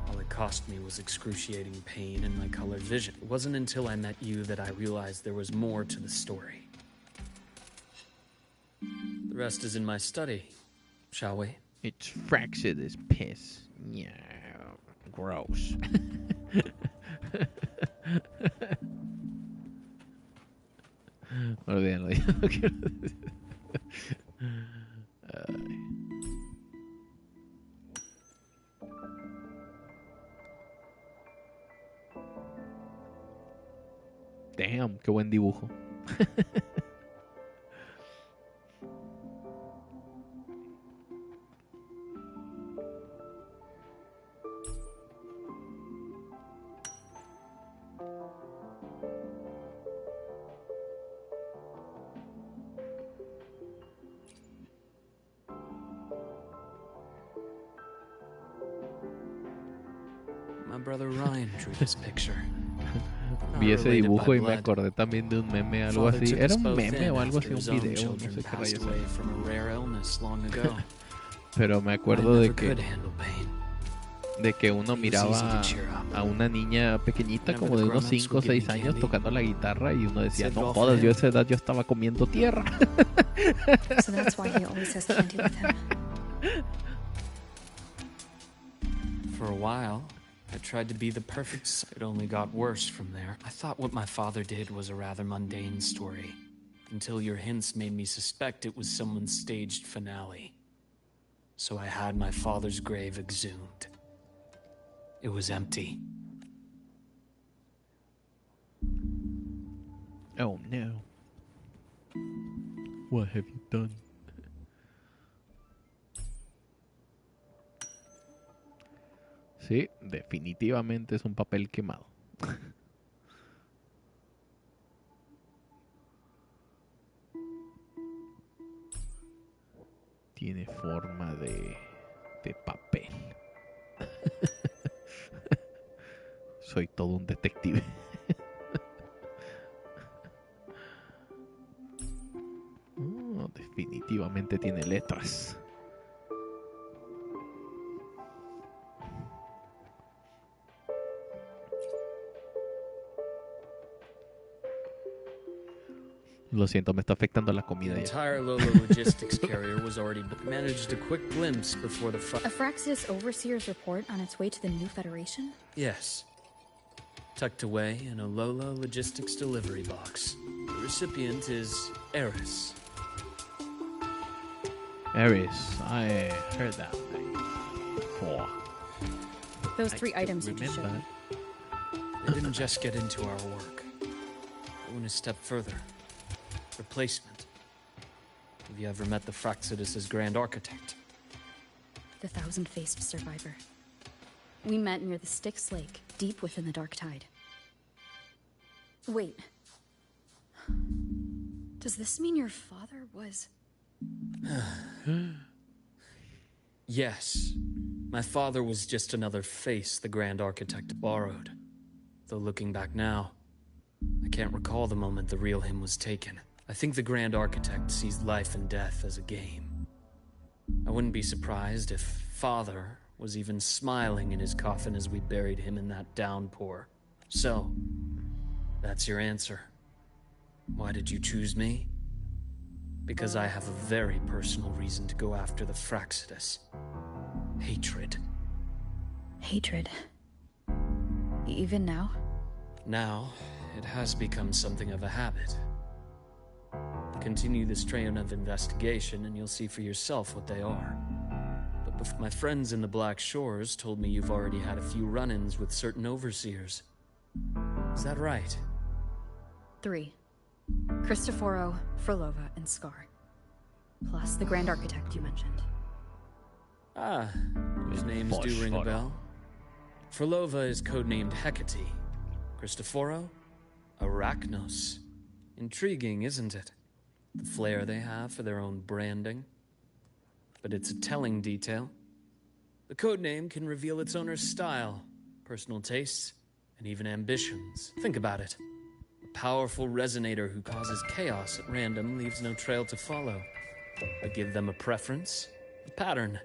All it cost me was excruciating pain and my colored vision. It wasn't until I met you that I realized there was more to the story. The rest is in my study, shall we? It's Fraxidus piss. Yeah, gross. Olvídalo. Damn, qué buen dibujo. My brother Ryan drew this picture. Vi ese dibujo y me acordé también de un meme, algo Father así. took Era us un both meme in o algo after así, his un own video, no children sé qué passed rayos away era. from a rare illness long ago. Pero me I acuerdo de never que could handle pain. de que uno It was easy miraba to cheer up. a una niña pequeñita como de unos 5 o 6 años tocando la guitarra y uno decía, Said no golf jodas, for yo a him. esa edad yo estaba comiendo tierra. So that's why he always has candy with him. For a while, I tried to be the perfect son. It only got worse from there. I thought what my father did was a rather mundane story, until your hints made me suspect it was someone's staged finale. So I had my father's grave exhumed. It was empty. Oh no. What have you done? Sí, definitivamente es un papel quemado. Tiene forma de papel. Soy todo un detective. Oh, definitivamente tiene letras. Lo siento, me está afectando la The comida ya. entire Lolo logistics carrier was already managed a quick glimpse before the A Fraxidus Overseer's report on its way to the new Federation? Yes. Tucked away in a Lola logistics delivery box. The recipient is Eris. Aries, I heard that name before. Those I 3 can items you just showed remember. me. They didn't just get into our work. They went a step further. Replacement. Have you ever met the Fraxidus' Grand Architect? The thousand-faced survivor. We met near the Styx Lake, deep within the Dark Tide. Wait. Does this mean your father was... Yes. My father was just another face the Grand Architect borrowed. Though looking back now, I can't recall the moment the real him was taken. I think the Grand Architect sees life and death as a game. I wouldn't be surprised if Father was even smiling in his coffin as we buried him in that downpour. So, that's your answer. Why did you choose me? Because I have a very personal reason to go after the Fraxidus. Hatred. Hatred. Even now? Now, it has become something of a habit. Continue this train of investigation and you'll see for yourself what they are. But my friends in the Black Shores told me you've already had a few run-ins with certain overseers. Is that right? 3. Cristoforo, Frolova, and Scar. Plus the Grand Architect you mentioned. Ah, whose names do ring a bell? Frolova is codenamed Hecate. Cristoforo, Arachnos. Intriguing, isn't it? The flair they have for their own branding. But it's a telling detail. The codename can reveal its owner's style, personal tastes, and even ambitions. Think about it. A powerful resonator who causes chaos at random leaves no trail to follow. But give them a preference, a pattern.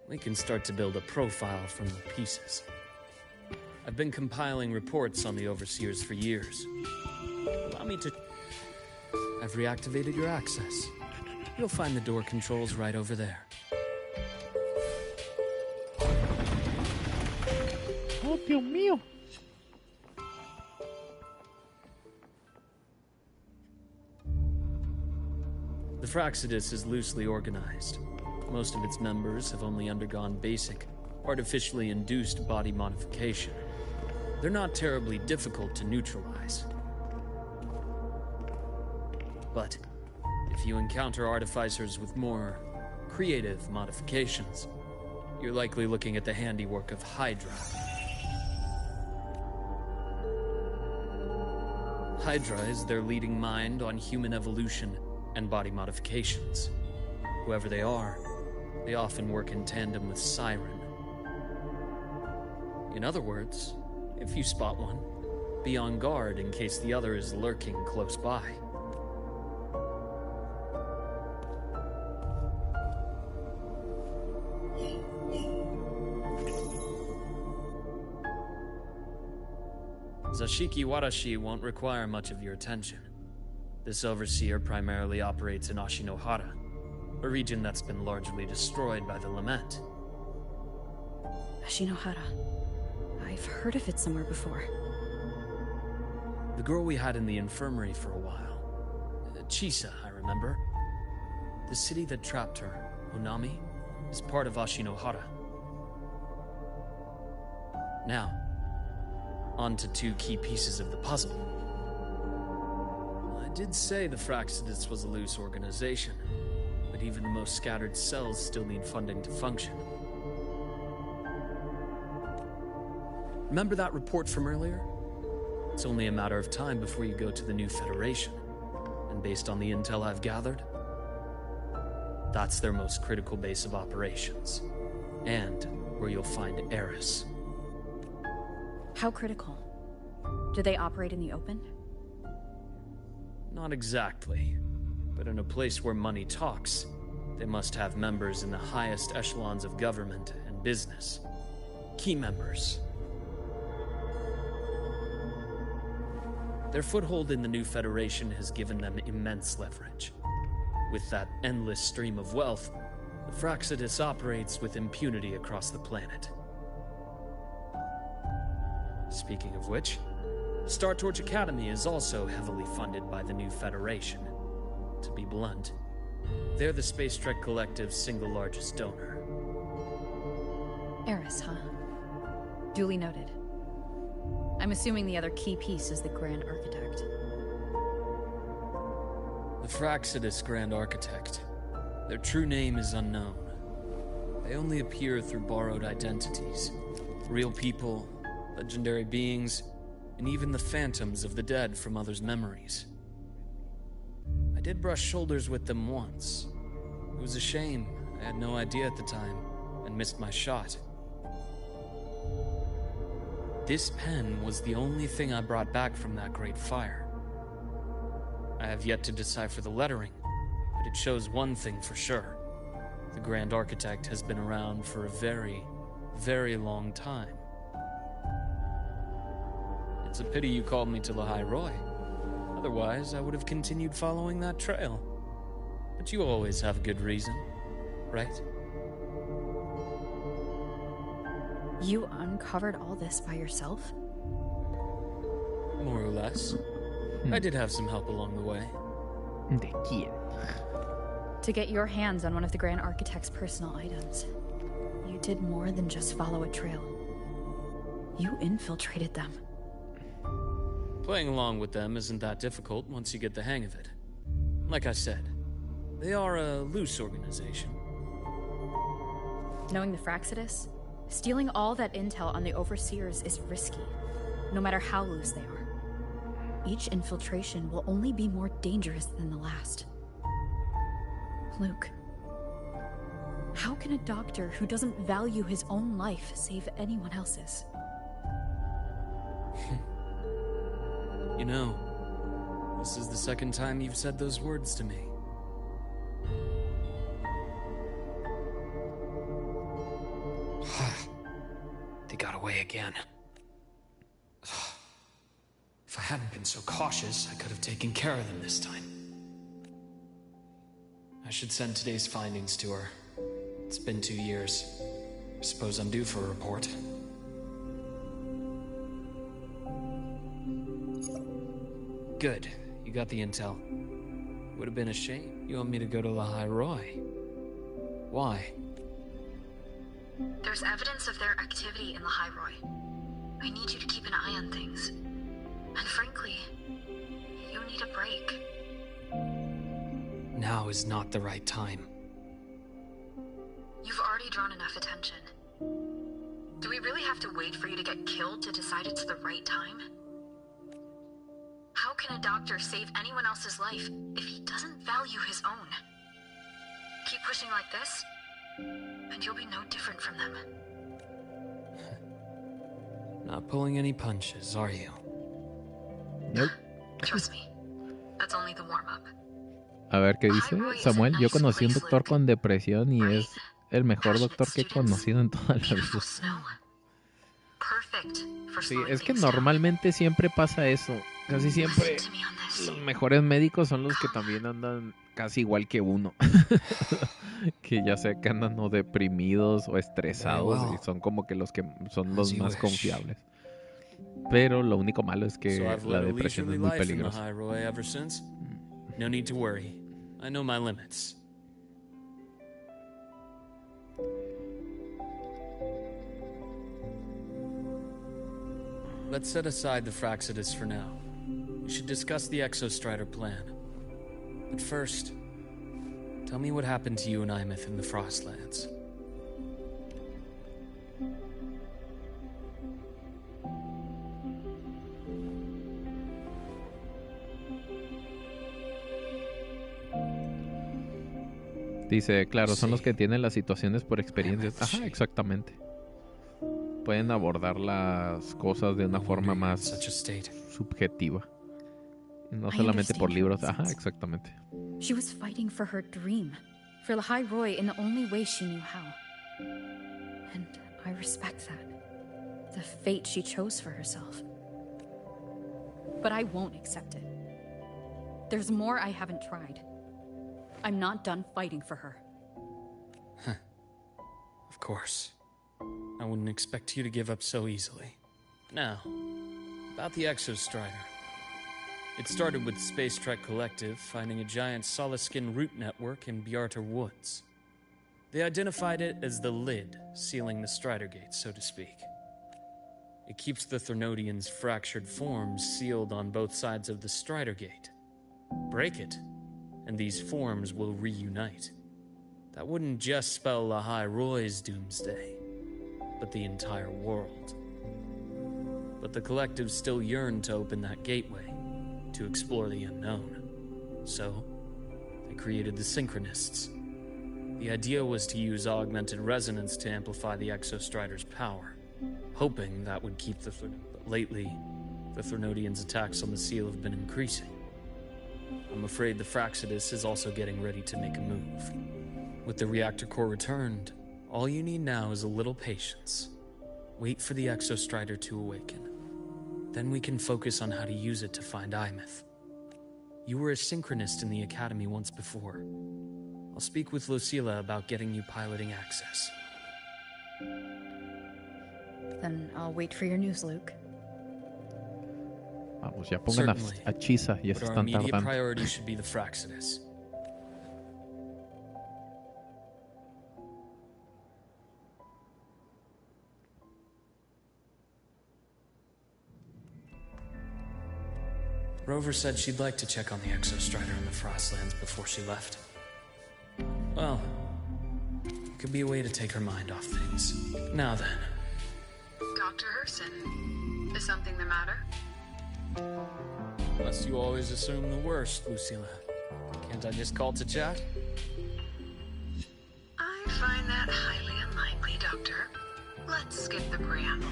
We can start to build a profile from the pieces. I've been compiling reports on the Overseers for years. Allow me to... I've reactivated your access. You'll find the door controls right over there. Oh, Dios mío. The Fraxidus is loosely organized. Most of its members have only undergone basic, artificially induced body modification. They're not terribly difficult to neutralize. But if you encounter artificers with more creative modifications, you're likely looking at the handiwork of Hydra. Hydra is their leading mind on human evolution and body modifications. Whoever they are, they often work in tandem with Siren. In other words, if you spot one, be on guard in case the other is lurking close by. Zashiki Warashi won't require much of your attention. This overseer primarily operates in Ashinohara, a region that's been largely destroyed by the Lament. Ashinohara. I've heard of it somewhere before. The girl we had in the infirmary for a while. Chisa, I remember. The city that trapped her, Onami, is part of Ashinohara. Now, on to two key pieces of the puzzle. I did say the Fraxidus was a loose organization, but even the most scattered cells still need funding to function. Remember that report from earlier? It's only a matter of time before you go to the new Federation. And based on the intel I've gathered, that's their most critical base of operations. And where you'll find Eris. How critical? Do they operate in the open? Not exactly. But in a place where money talks, they must have members in the highest echelons of government and business. Key members. Their foothold in the new Federation has given them immense leverage. With that endless stream of wealth, the Fraxidus operates with impunity across the planet. Speaking of which, Star Torch Academy is also heavily funded by the new Federation. To be blunt, they're the Space Trek Collective's single largest donor. Eris, huh? Duly noted. I'm assuming the other key piece is the Grand Architect. The Fraxidus Grand Architect. Their true name is unknown. They only appear through borrowed identities. Real people, legendary beings, and even the phantoms of the dead from others' memories. I did brush shoulders with them once. It was a shame. I had no idea at the time, and missed my shot. This pen was the only thing I brought back from that great fire. I have yet to decipher the lettering, but it shows one thing for sure. The Grand Architect has been around for a very, very long time. It's a pity you called me to Lahai Roy. Otherwise, I would have continued following that trail. But you always have a good reason, right? You uncovered all this by yourself? More or less. I did have some help along the way. ¿De quién? To get your hands on one of the Grand Architect's personal items, you did more than just follow a trail. You infiltrated them. Playing along with them isn't that difficult once you get the hang of it. Like I said, they are a loose organization. Knowing the Fraxidus, Stealing all that intel on the Overseers is risky, no matter how loose they are. Each infiltration will only be more dangerous than the last. Luke, how can a doctor who doesn't value his own life save anyone else's? You know, this is the second time you've said those words to me. They got away again. If I hadn't been so cautious, I could have taken care of them this time. I should send today's findings to her. It's been 2 years. I suppose I'm due for a report. Good. You got the intel. Would have been a shame. You want me to go to La High Roy? Why? There's evidence of their activity in the High Roy. I need you to keep an eye on things. And frankly, you need a break. Now is not the right time. You've already drawn enough attention. Do we really have to wait for you to get killed to decide it's the right time? How can a doctor save anyone else's life if he doesn't value his own? Keep pushing like this, and you'll be no different from them. Not pulling any punches, are you? Nope. Trust me, that's only the warm-up. A ver qué dice Samuel. Yo conocí un doctor con depresión y es el mejor doctor que he conocido en toda la vida. Sí, es que normalmente siempre pasa eso. Casi siempre los mejores médicos son los que también andan casi igual que uno. Que ya sea que andan o deprimidos o estresados y son como que los que son los más confiables. Pero lo único malo es que la depresión es muy peligrosa. No need to worry. I know my limits. Let's set aside the Fraxidus for now. We should discuss the Exostrider plan. But first, tell me what happened to you and Imeth in the Frostlands. Dice, claro, son los que tienen las situaciones por experiencias. Ajá, exactamente. Pueden abordar las cosas de una forma más subjetiva. No solamente por libros. Ajá, exactamente. She was fighting for her dream, for the High Roy in the only way she knew how. And I respect that. The fate she chose for herself. But I won't accept it. There's more I haven't tried. I'm not done fighting for her. Of course. I wouldn't expect you to give up so easily. Now, about the Exostrider. It started with Space Trek Collective finding a giant Solaskin root network in Bjartar Woods. They identified it as the lid sealing the Strider Gate, so to speak. It keeps the Thernodians' fractured forms sealed on both sides of the Strider Gate. Break it, and these forms will reunite. That wouldn't just spell La High Roy's doomsday, but the entire world. But the Collective still yearned to open that gateway, to explore the unknown. So, they created the Synchronists. The idea was to use augmented resonance to amplify the Exostrider's power, hoping that would keep the But lately, the Thernodians' attacks on the seal have been increasing. I'm afraid the Fraxidus is also getting ready to make a move. With the reactor core returned, all you need now is a little patience. Wait for the Exostrider to awaken. Then we can focus on how to use it to find Imeth. You were a synchronist in the Academy once before. I'll speak with Lucilla about getting you piloting access. Then I'll wait for your news, Luke. Vamos, ya pongan a Chisa, ya se están tardando. Priority should be the Fraxidus. Rover said she'd like to check on the Exostrider in the Frostlands before she left. Well, you could be a way to take her mind off things. Now then. Dr. Herson, is something the matter? Unless you always assume the worst, Lucilla. Can't I just call to chat? I find that highly unlikely, Doctor. Let's skip the preamble.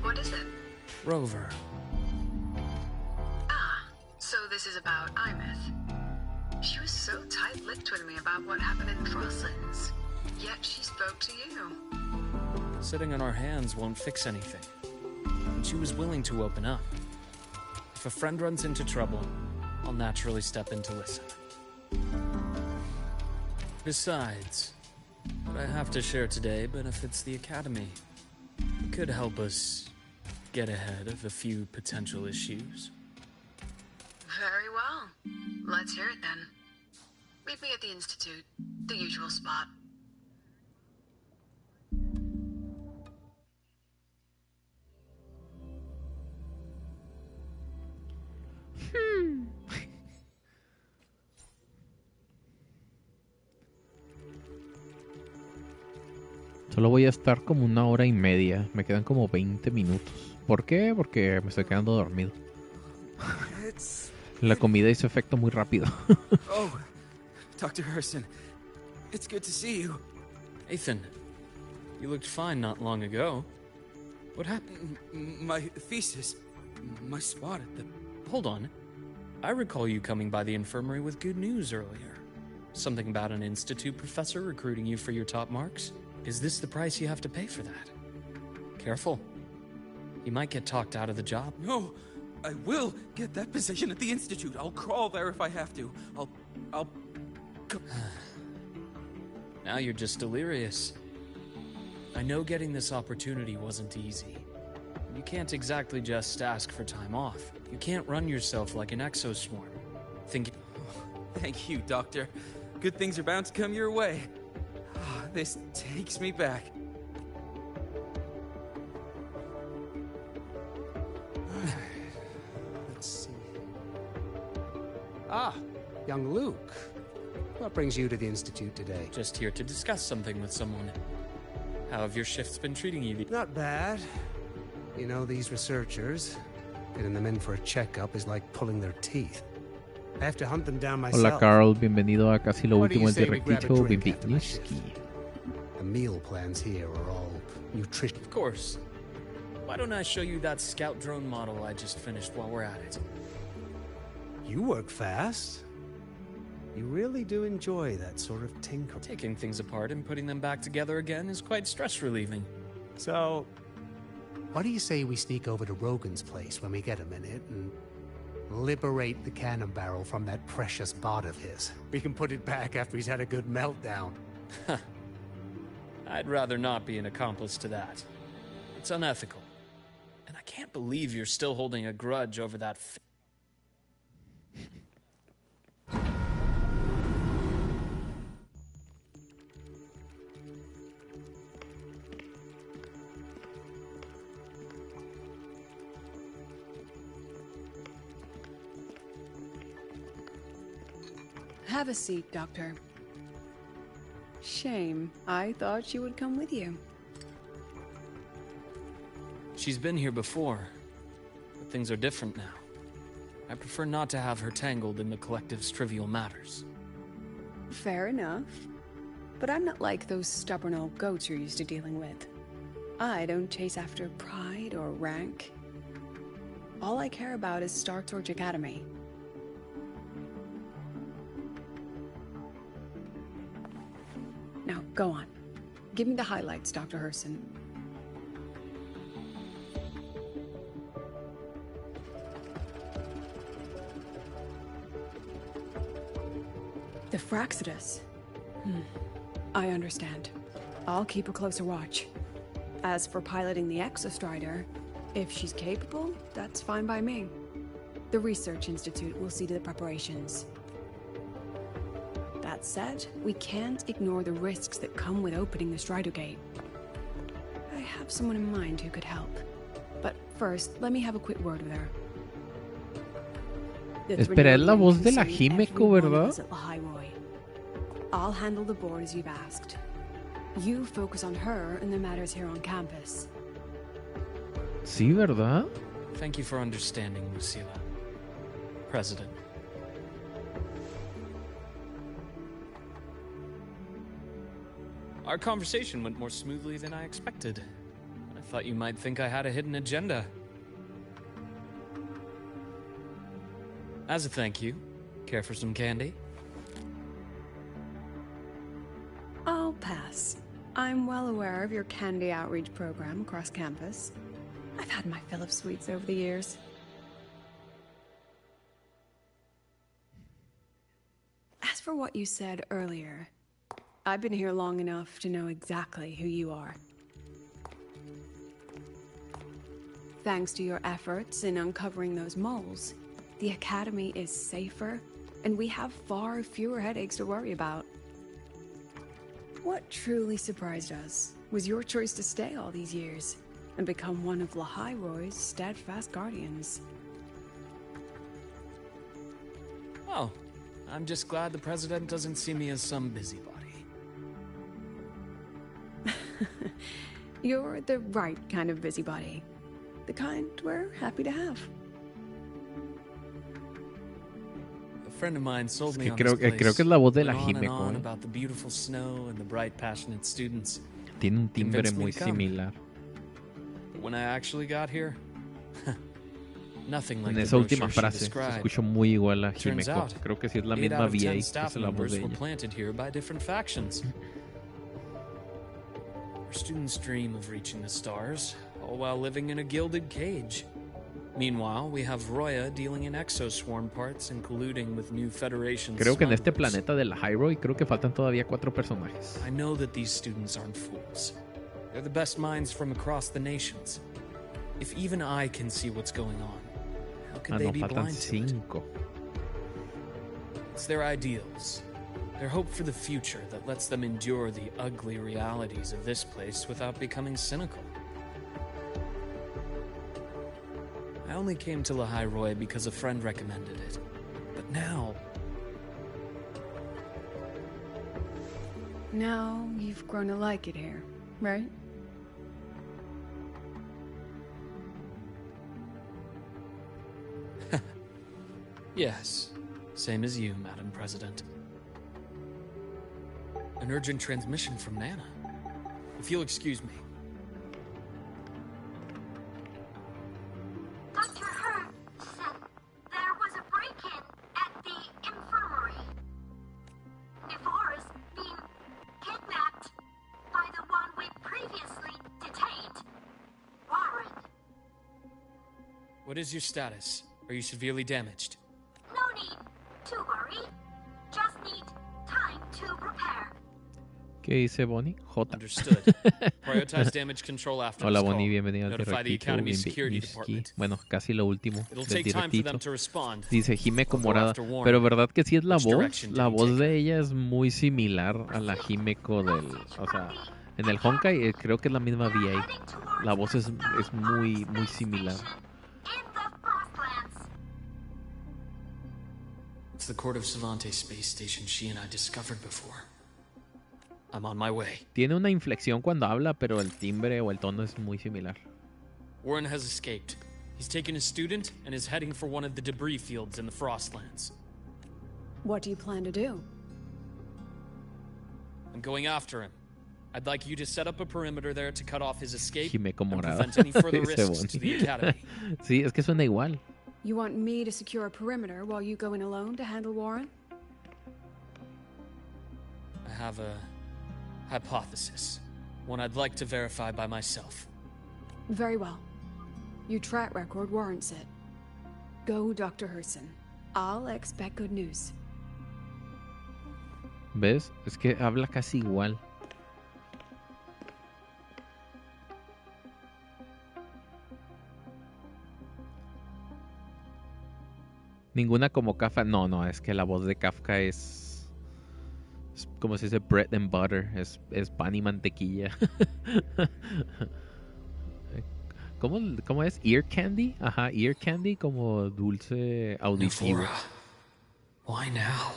What is it? Rover. Ah, so this is about Imeth. She was so tight-lipped with me about what happened in the Frostlands. Yet she spoke to you. Sitting on our hands won't fix anything. And she was willing to open up. If a friend runs into trouble, I'll naturally step in to listen. Besides, what I have to share today benefits the Academy. It could help us get ahead of a few potential issues. Very well. Let's hear it then. Meet me at the Institute, the usual spot. Solo voy a estar como 1 hora y media. Me quedan como 20 minutos. ¿Por qué? Porque me estoy quedando dormido. La comida hizo efecto muy rápido. Oh, Dr. Herson, it's good to see you. Ethan, you looked fine not long ago. What happened? My thesis, my spot at the... Hold on. I recall you coming by the infirmary with good news earlier. Something about an institute professor recruiting you for your top marks? Is this the price you have to pay for that? Careful. You might get talked out of the job. No, I will get that position at the Institute. I'll crawl there if I have to. I'll... Now you're just delirious. I know getting this opportunity wasn't easy. You can't exactly just ask for time off. You can't run yourself like an exoswarm. Thank you, Doctor. Good things are bound to come your way. This takes me back. Let's see. Ah, young Luke. What brings you to the Institute today? Just here to discuss something with someone. How have your shifts been treating you? Not bad. You know, these researchers, getting them in for a checkup is like pulling their teeth. I have to hunt them down myself. Hola Carl, bienvenido a casi lo último del directito Bimbitniski. The meal plans here are all nutritious. Of course. Why don't I show you that scout drone model I just finished while we're at it? You work fast. You really do enjoy that sort of tinkering. Taking things apart and putting them back together again is quite stress-relieving. So, what do you say we sneak over to Rogan's place when we get a minute and liberate the cannon barrel from that precious bot of his? We can put it back after he's had a good meltdown. I'd rather not be an accomplice to that. It's unethical. And I can't believe you're still holding a grudge over that Have a seat, Doctor. Shame. I thought she would come with you. She's been here before, but things are different now. I prefer not to have her tangled in the collective's trivial matters. Fair enough. But I'm not like those stubborn old goats you're used to dealing with. I don't chase after pride or rank. All I care about is Star Torch Academy. Now, go on. Give me the highlights, Dr. Herson. The Fraxidus. I understand. I'll keep a closer watch. As for piloting the Exostrider, if she's capable, that's fine by me. The Research Institute will see to the preparations. That said, we can't ignore the risks that come with opening the Strider Gate. I have someone in mind who could help. But first, let me have a quick word with her. Espera, es la voz de la Himeko, ¿verdad? I'll handle the board as you've asked. You focus on her and the matters here on campus. Sí, ¿verdad? Thank you for understanding, Lucila. President. Our conversation went more smoothly than I expected. I thought you might think I had a hidden agenda. As a thank you, care for some candy? I'll pass. I'm well aware of your candy outreach program across campus. I've had my fill of sweets over the years. As for what you said earlier, I've been here long enough to know exactly who you are. Thanks to your efforts in uncovering those moles, the Academy is safer, and we have far fewer headaches to worry about. What truly surprised us was your choice to stay all these years and become one of Lahai-Roy's steadfast guardians. Oh, I'm just glad the President doesn't see me as some busybody. You're the right kind of busybody. The kind we're happy to have. A friend of mine sold me on creo this place. que es la voz de la Went on and Himeko, on eh. about the beautiful snow and the bright, passionate students. Tiene un timbre Convinced me muy to come. similar. But when I actually got here, nothing like En the esa última brochure she frase se described. escucha muy igual a Turns Himeko. out, Creo que sí es la 8 misma out of 10 VA que staff es la voz members de were ella. planted here by different factions. Our students dream of reaching the stars, all while living in a gilded cage. Meanwhile, we have Roya dealing in exoswarm parts and colluding with new Federation Creo que en este smugglers. planeta de la Hyrule creo que faltan todavía 4 personajes. I know that these students aren't fools. They're the best minds from across the nations. If even I can see what's going on, how could they No, be faltan blind to it? 5. It's their ideals, their hope for the future that lets them endure the ugly realities of this place without becoming cynical. I only came to Lahai-Roy because a friend recommended it. But now, Now you've grown to like it here, right? yes, same as you, Madam President. An urgent transmission from Nana. If you'll excuse me. Dr. Hurd said there was a break-in at the infirmary. Evora's being kidnapped by the one we previously detained, Warren. What is your status? Are you severely damaged? No need to worry. Just need time to prepare. ¿Qué dice Bonnie? J. Understood. Prioritize damage control after Hola this Bonnie, call. bienvenida al Notify the directito. Academy Security Bienveniski. Department. Bueno, casi lo último It'll del take time for them directito. to respond. Dice Himeko Although morada. after warning, Pero verdad que sí es la which voz. direction did La he voz take de ella es muy similar a la Himeko del... O sea, en el Honkai creo que es la misma VA. La voz es muy similar. It's the Court of Savante space station she and I discovered before. I'm on my way. Tiene una inflexión cuando habla, pero el timbre o el tono es muy similar. Warren has escaped. He's taken a student and is heading for one of the debris fields in the Frostlands. What do you plan to do? I'm going after him. I'd like you to set up a perimeter there to cut off his escape Himeko and morada. prevent any further Dice risks to the Bonnie. Academy. Sí, es que suena igual. You want me to secure a perimeter while you go in alone to handle Warren? I have a hypothesis, one I'd like to verify by myself. Very well. Your track record warrants it. Go, Dr. Herson. I'll expect good news. ¿Ves? Es que habla casi igual. Ninguna como Kafka. No, es que la voz de Kafka es como se dice bread and butter. Es pan y mantequilla. ¿Cómo es? Ear candy? Ajá, ear candy como dulce auditivo. Nefora. Why now?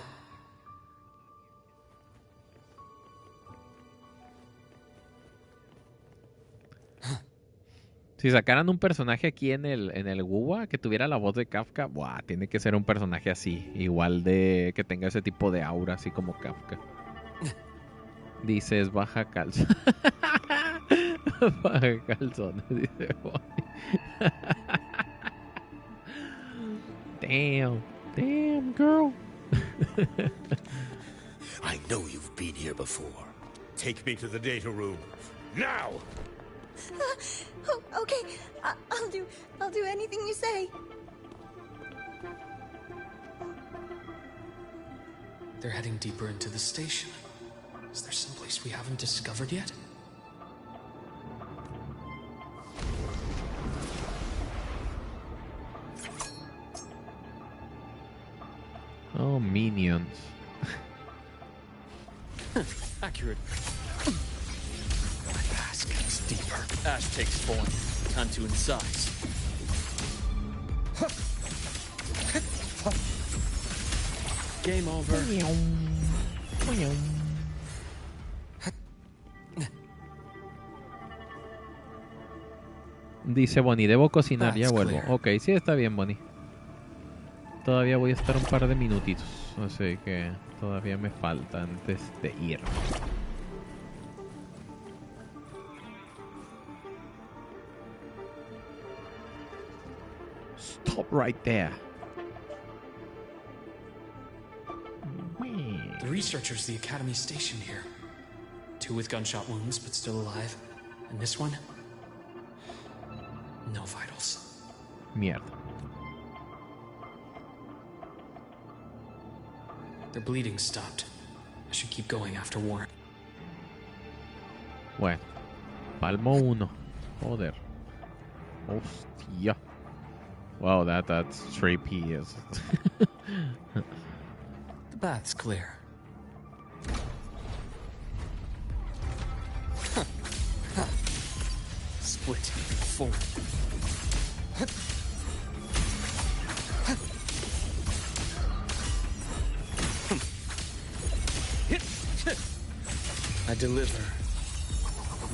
Si sacaran un personaje aquí en el WUA que tuviera la voz de Kafka, buah, tiene que ser un personaje así, igual de que tenga ese tipo de aura, así como Kafka. Dices, baja calzón. Baja calzones, dice Bonnie. Damn, girl. I know you've been here before. Take me to the data room. Now! Oh, okay. I'll do anything you say. They're heading deeper into the station. Is there someplace we haven't discovered yet? Oh, minions. Accurate. Ash gets deeper. Ash takes form. Time to incise. Game over. Dice Bonnie, debo cocinar, ya That's vuelvo. clear. Ok, sí, está bien, Bonnie. Todavía voy a estar un par de minutitos, así que todavía me falta antes de ir. Stop right there. The researchers the Academy stationed here. 2 with gunshot wounds, but still alive. And this one? No vitals. Mierda. Their bleeding stopped. I should keep going after Warren. Bueno, palmo 1. Joder. Hostia. Wow, that's 3 Ps. The bath's clear. Split. Forward. I deliver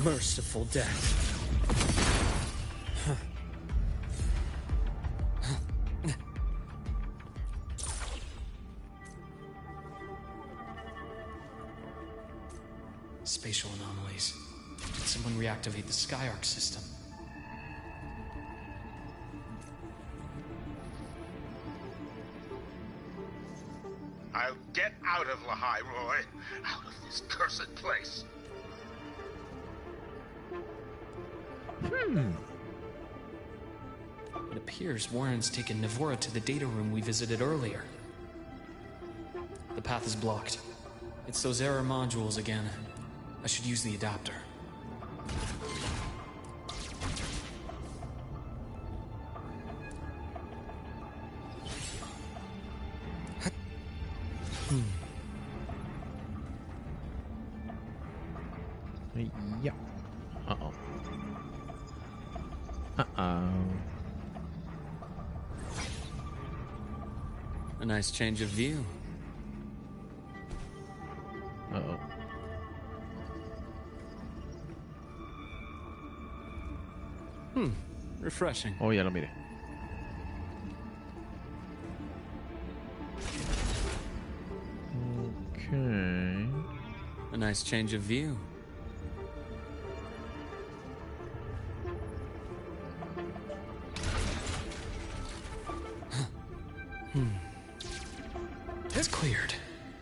merciful death. Spatial anomalies. Did someone reactivate the Skyarc system? I'll get out of Lahai, Roy. Out of this cursed place. It appears Warren's taken Navora to the data room we visited earlier. The path is blocked. It's those error modules again. I should use the adapter. Yeah. Uh-oh. A nice change of view. Uh-oh. Refreshing. Oh, ya lo miré. Okay. A nice change of view. It's cleared.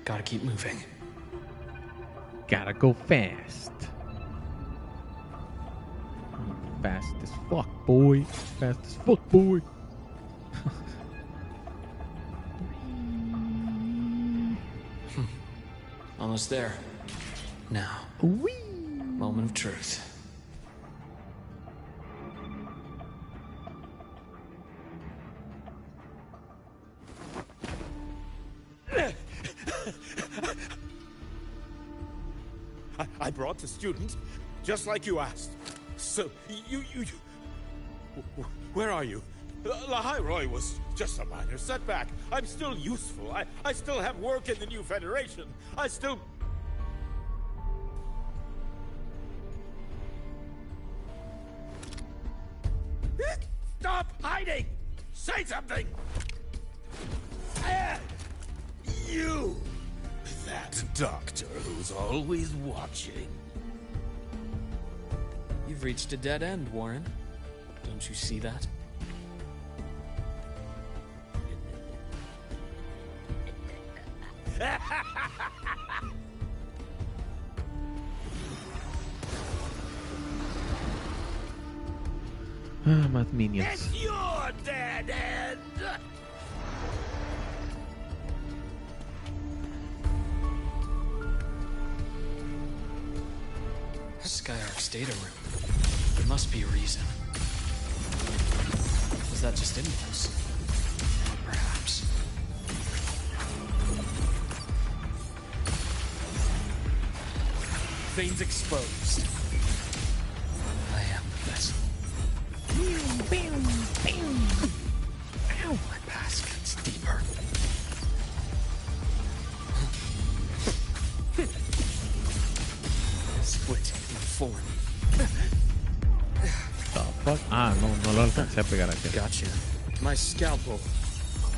Gotta keep moving. Gotta go fast. Fast as fuck, boy. Fast as fuck, boy. Almost there. Now. Whee! Moment of truth. I brought the student, just like you asked. So, you... Where are you? Lahai Roy was just a minor setback. I'm still useful. I still have work in the new Federation. I still... Say something! You! That doctor who's always watching. You've reached a dead end, Warren. Don't you see that? Más minions. It's your dead end! Skyark's data room. There must be a reason. Was that just impulse? Perhaps. Veins exposed. I am the vessel. Ow, my past gets deeper. Split in form. The fuck? Ah, no lo alcancé a pegar aquí. Gotcha. My scalpel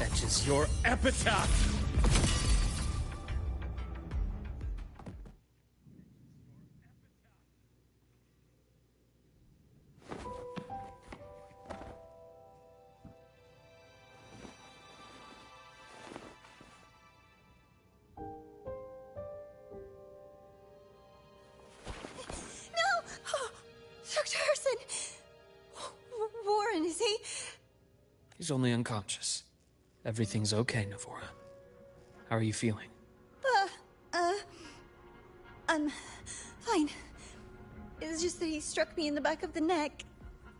etches your epitaph. He's only unconscious. Everything's okay, Navora. How are you feeling? I'm fine. It's just that he struck me in the back of the neck.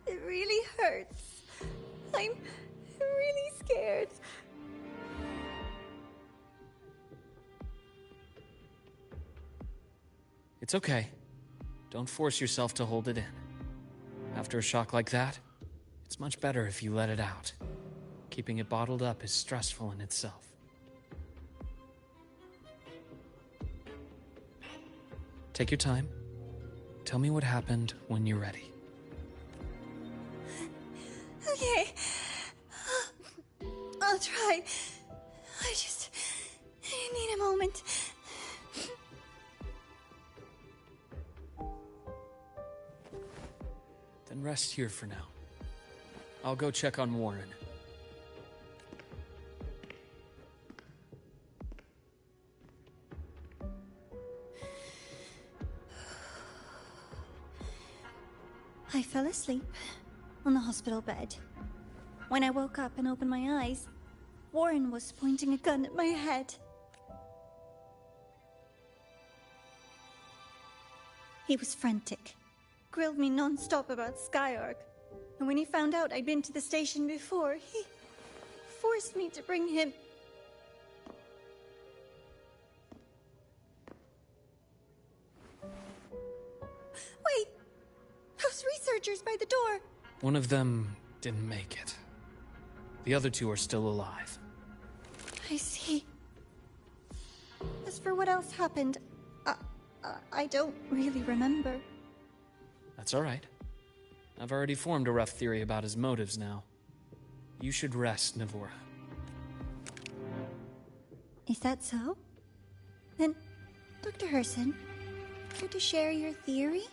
It really hurts. I'm really scared. It's okay. Don't force yourself to hold it in. After a shock like that, it's much better if you let it out. Keeping it bottled up is stressful in itself. Take your time. Tell me what happened when you're ready. Okay. I'll try. I need a moment. Then rest here for now. I'll go check on Warren. I fell asleep on the hospital bed. When I woke up and opened my eyes, Warren was pointing a gun at my head. He was frantic, grilled me non-stop about Skyark, and when he found out I'd been to the station before, he forced me to bring him. Wait! Those researchers by the door! One of them didn't make it. The other two are still alive. I see. As for what else happened, I don't really remember. That's all right. I've already formed a rough theory about his motives now. You should rest, Navora. Is that so? Then, Dr. Herson, care to share your theory?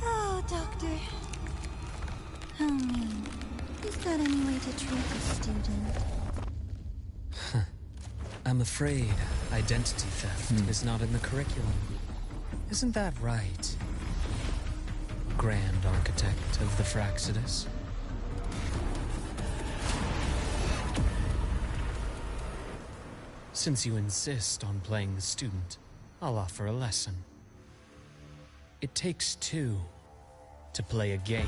Oh, Doctor. How mean. Is that any way to treat a student? I'm afraid identity theft is not in the curriculum. Isn't that right, Grand Architect of the Fraxidus? Since you insist on playing the student, I'll offer a lesson. It takes two to play a game.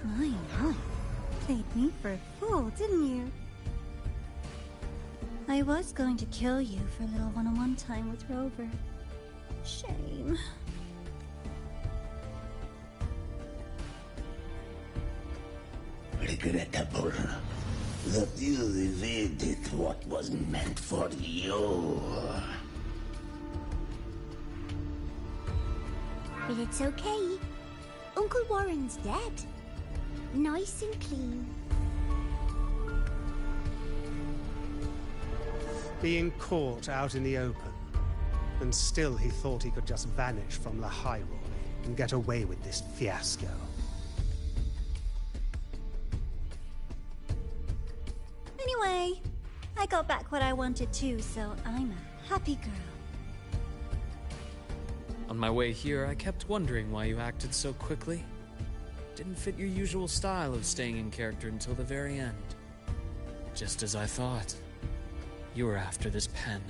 My, played me for a fool, didn't you? I was going to kill you for a little one-on-one time with Rover. Shame. Regrettable that you evaded what was meant for you. But it's okay. Uncle Warren's dead. Nice and clean. Being caught out in the open, and still he thought he could just vanish from Lahairoi and get away with this fiasco. Anyway, I got back what I wanted too, so I'm a happy girl. On my way here, I kept wondering why you acted so quickly. Didn't fit your usual style of staying in character until the very end. Just as I thought. You were after this pen.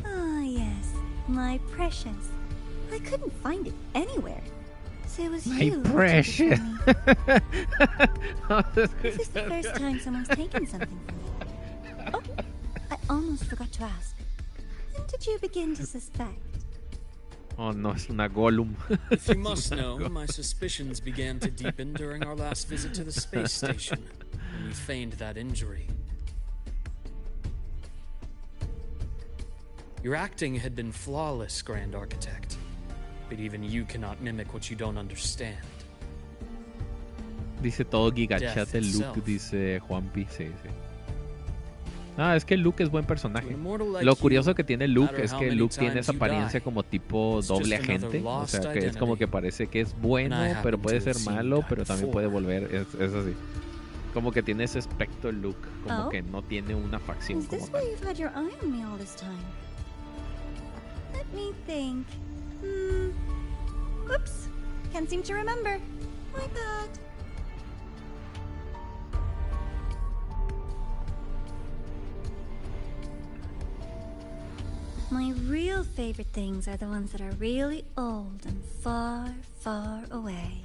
Ah, yes. My precious. I couldn't find it anywhere. So it was My you. precious. This is the first time someone's taken something from me. Oh, I almost forgot to ask. When did you begin to suspect? Oh no, es una Gollum. If you must know, my suspicions began to deepen during our last visit to the space station, when you feigned that injury. Your acting had been flawless, Grand Architect. But even you cannot mimic what you don't understand. Dice todo gigachat de Luke, dice Juanpi. Sí, sí. No, es que Luke es buen personaje. Lo curioso que tiene Luke es que Luke tiene esa apariencia como tipo doble agente. O sea, que es como que parece que es bueno, pero puede ser malo, pero también puede volver. Es así. Como que tiene ese aspecto de Luke. Como que no tiene una facción Is como this tal. why you've had your eye on me all this time? Let me think. Whoops. Can't seem to remember. My bad. My real favorite things are the ones that are really old and far, far away.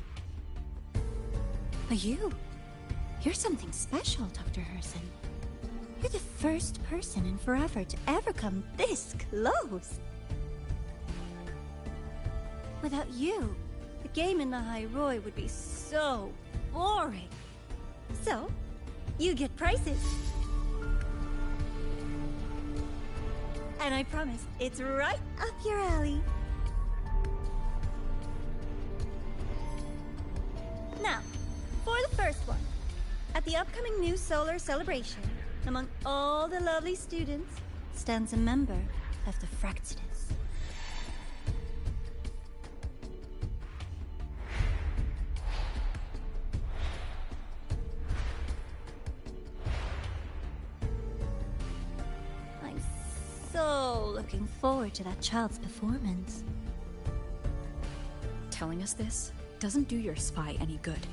But you're something special, Dr. Herson. You're the first person in forever to ever come this close. Without you, the game in Lahairoi would be so boring. So, you get prizes. And I promise, it's right up your alley. Now, for the first one. At the upcoming new solar celebration, among all the lovely students, stands a member of the Fractsidus. I'm so looking forward to that child's performance. Telling us this doesn't do your spy any good.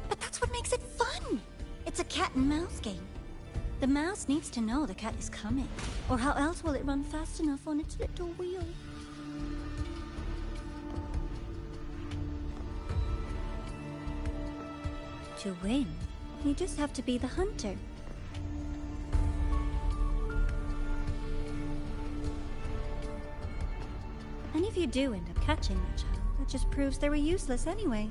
But that's what makes it fun! It's a cat and mouse game. The mouse needs to know the cat is coming, or how else will it run fast enough on its little wheel? To win, you just have to be the hunter. And if you do end up catching that child, that just proves they were useless anyway.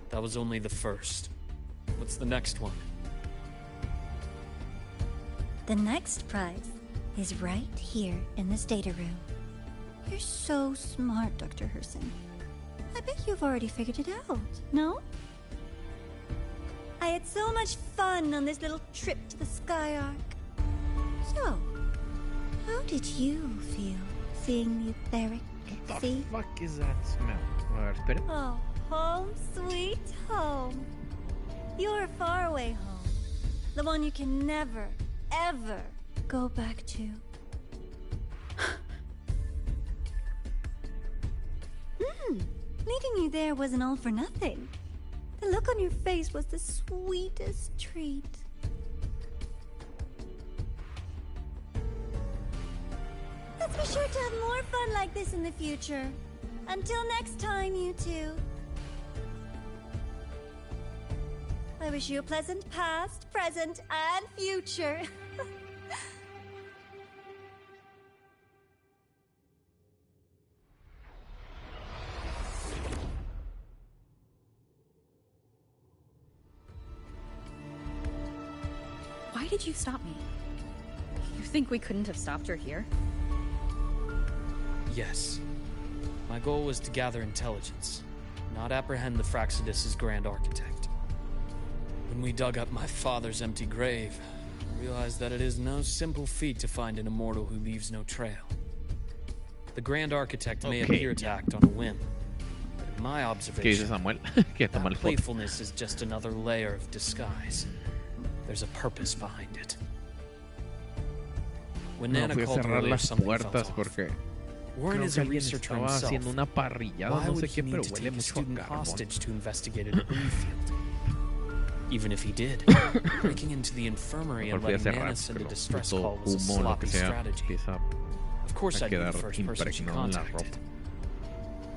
That was only the first. What's the next one? The next prize is right here in this data room. You're so smart, Dr. Herson. I bet you've already figured it out, no? I had so much fun on this little trip to the Sky Arc. So, how did you feel seeing the etheric sea? What the fuck is that smell? A ver, espera. Oh, home sweet home. Your faraway home. The one you can never, ever go back to. Leaving you there wasn't all for nothing. The look on your face was the sweetest treat. Let's be sure to have more fun like this in the future. Until next time, you two. I wish you a pleasant past, present, and future. Why did you stop me? You think we couldn't have stopped her here? Yes. My goal was to gather intelligence, not apprehend the Fraxidus' Grand Architect. When we dug up my father's empty grave, I realized that it is no simple feat to find an immortal who leaves no trail. The Grand Architect may appear to act on a whim, but in my observation, that playfulness is just another layer of disguise. There's a purpose behind it. When Nana called earlier, something felt off. Warren is a researcher himself. Why would he need to take a student hostage to investigate a debris field? Even if he did, breaking into the infirmary and letting Nana send a distress call was a sloppy strategy. Of course I'd be the first person she contacted.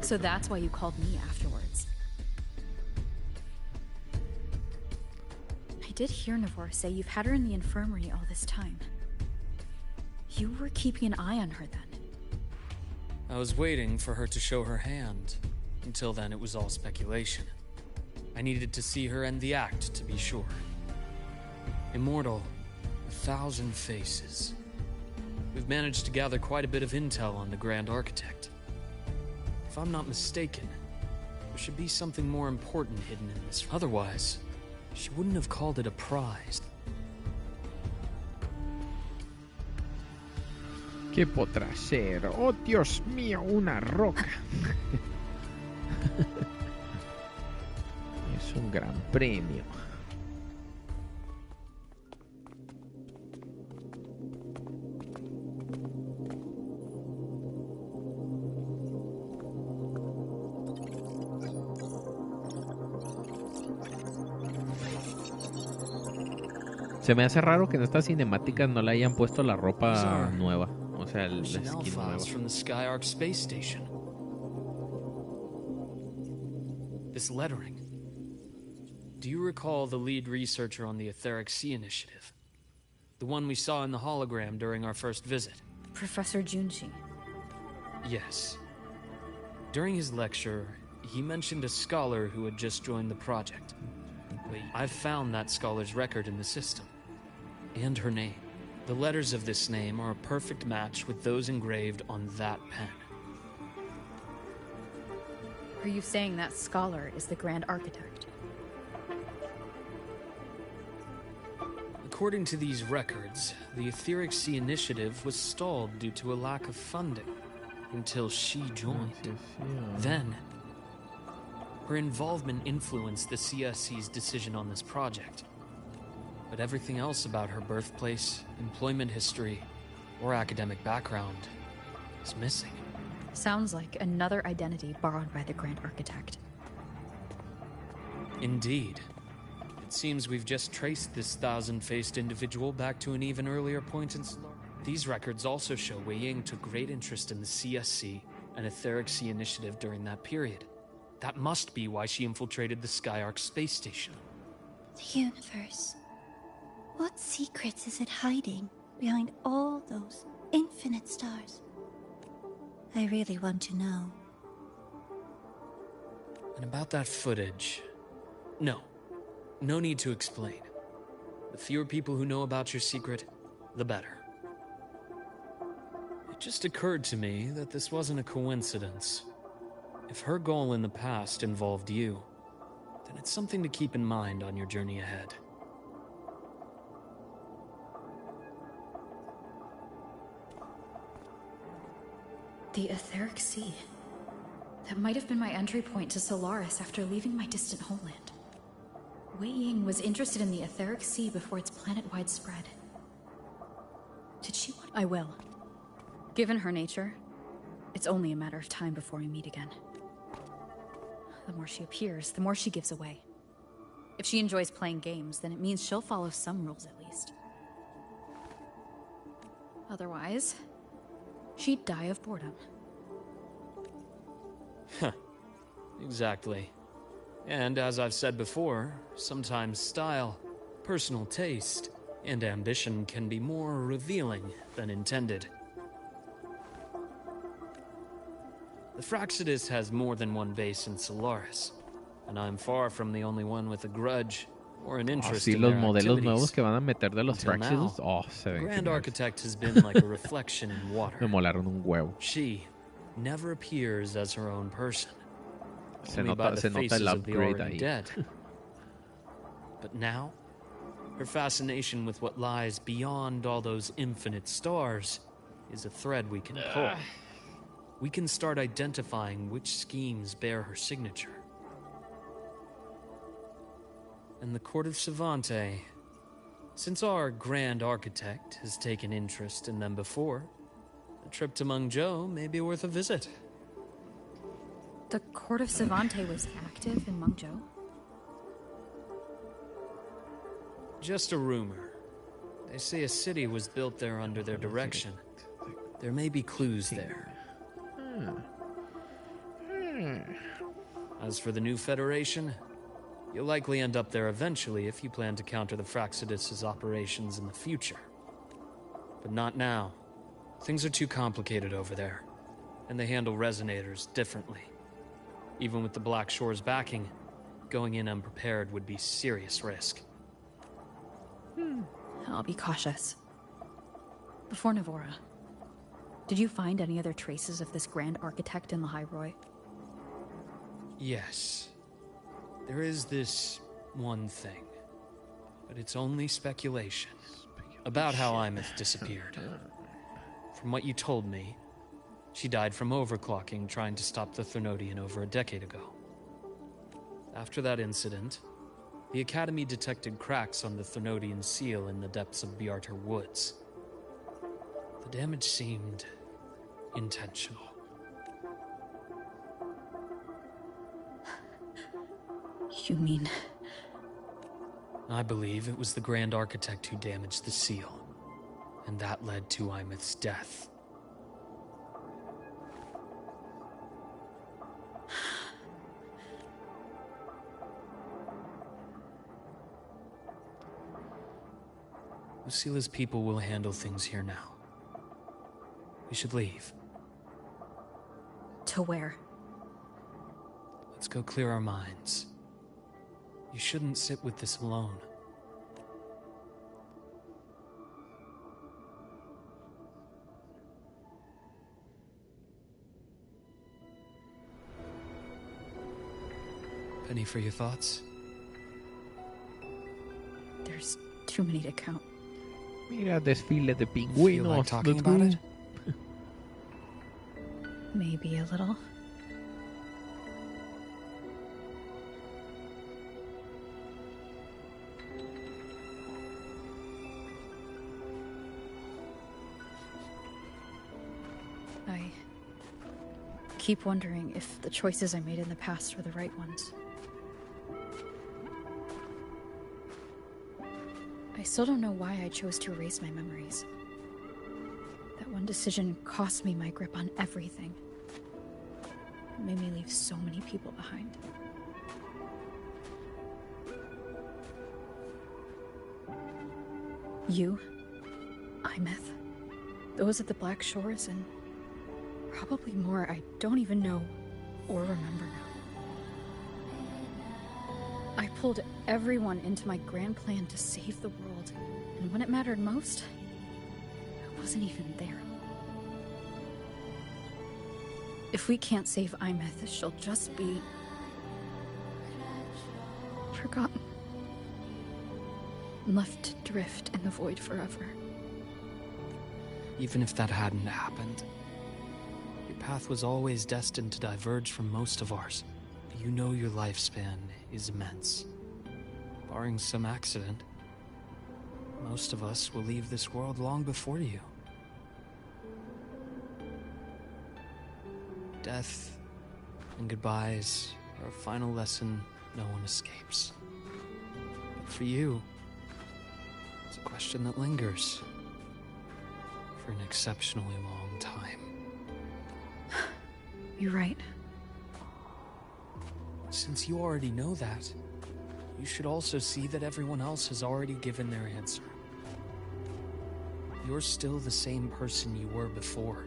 So that's why you called me afterwards. I did hear Navor say you've had her in the infirmary all this time. You were keeping an eye on her then. I was waiting for her to show her hand. Until then, it was all speculation. I needed to see her end the act to be sure. Immortal, 1,000 faces. We've managed to gather quite a bit of intel on the Grand Architect. If I'm not mistaken, there should be something more important hidden in this. Otherwise, she wouldn't have called it a prize. ¿Qué podrá ser? Oh, Dios mío, una roca. Es un gran premio. Se me hace raro que en estas cinemáticas no le hayan puesto la ropa nueva. O sea, la skin nueva. From the Skyark space station. This lettering. Do you recall the lead researcher on the Etheric Sea Initiative? The one we saw in the hologram during our first visit? Professor Junshi. Yes. During his lecture, he mentioned a scholar who had just joined the project. I've found that scholar's record in the system. And her name. The letters of this name are a perfect match with those engraved on that pen. Are you saying that scholar is the Grand Architect? According to these records, the Etheric Sea Initiative was stalled due to a lack of funding until she joined. Then, her involvement influenced the CSC's decision on this project. But everything else about her birthplace, employment history, or academic background is missing. Sounds like another identity borrowed by the Grand Architect. Indeed. It seems we've just traced this 1,000-faced individual back to an even earlier point in Solar. These records also show Wei Ying took great interest in the CSC and Etheric Sea Initiative during that period. That must be why she infiltrated the Skyark space station. The universe. What secrets is it hiding behind all those infinite stars? I really want to know. And about that footage... No need to explain. The fewer people who know about your secret, the better. It just occurred to me that this wasn't a coincidence. If her goal in the past involved you, then it's something to keep in mind on your journey ahead. The Etheric Sea. That might have been my entry point to Solaris after leaving my distant homeland. Wei Ying was interested in the Etheric Sea before its planet-wide spread. Did she want... I will. Given her nature, it's only a matter of time before we meet again. The more she appears, the more she gives away. If she enjoys playing games, then it means she'll follow some rules at least. Otherwise, she'd die of boredom. Huh. Exactly. And as I've said before, sometimes style, personal taste, and ambition can be more revealing than intended. The Fraxidus has more than one base in Solaris, and I'm far from the only one with a grudge or an interest Sí, in los their modelos nuevos activities. que van a meter de los Until now, Fraxidus. Oh, se ven Grand geniales. Architect has been like a reflection in water. Me molaron un huevo. She never appears as her own person. Se Only by nota, the se nota faces el of the upgrade already ahí. dead. But now, her fascination with what lies beyond all those infinite stars is a thread we can pull. We can start identifying which schemes bear her signature. And the Court of Savante, since our Grand Architect has taken interest in them before, a trip to Mengzhou may be worth a visit. The Court of Savante was active in Mengzhou? Just a rumor. They say a city was built there under their direction. There may be clues there. As for the new Federation, you'll likely end up there eventually if you plan to counter the Fraxidus' operations in the future. But not now. Things are too complicated over there, and they handle resonators differently. Even with the Black Shore's backing, going in unprepared would be serious risk. I'll be cautious. Before Navora, did you find any other traces of this Grand Architect in the High Roy? Yes. There is this one thing, but it's only speculation about how Imeth disappeared. From what you told me, she died from overclocking trying to stop the Thernodian over a decade ago. After that incident, the Academy detected cracks on the Thernodian seal in the depths of Biarter Woods. The damage seemed intentional. You mean... I believe it was the Grand Architect who damaged the seal, and that led to Imeth's death. Lucila's people will handle things here now. We should leave. To where? Let's go clear our minds. You shouldn't sit with this alone. Penny for your thoughts? There's too many to count. Mira, desfile de Feel pingüinos. like talking Let's about go. it? Maybe a little. I keep wondering if the choices I made in the past were the right ones. I still don't know why I chose to erase my memories. That one decision cost me my grip on everything. It made me leave so many people behind. You, Imeth, those at the Black Shores, and probably more I don't even know or remember now. I pulled everyone into my grand plan to save the world, and when it mattered most, I wasn't even there. If we can't save Imeth, she'll just be... forgotten. Left to drift in the void forever. Even if that hadn't happened, your path was always destined to diverge from most of ours. You know your lifespan is immense. Barring some accident, most of us will leave this world long before you. Death and goodbyes For a final lesson no one escapes. But for you, it's a question that lingers for an exceptionally long time. You're right. Since you already know that, you should also see that everyone else has already given their answer. You're still the same person you were before.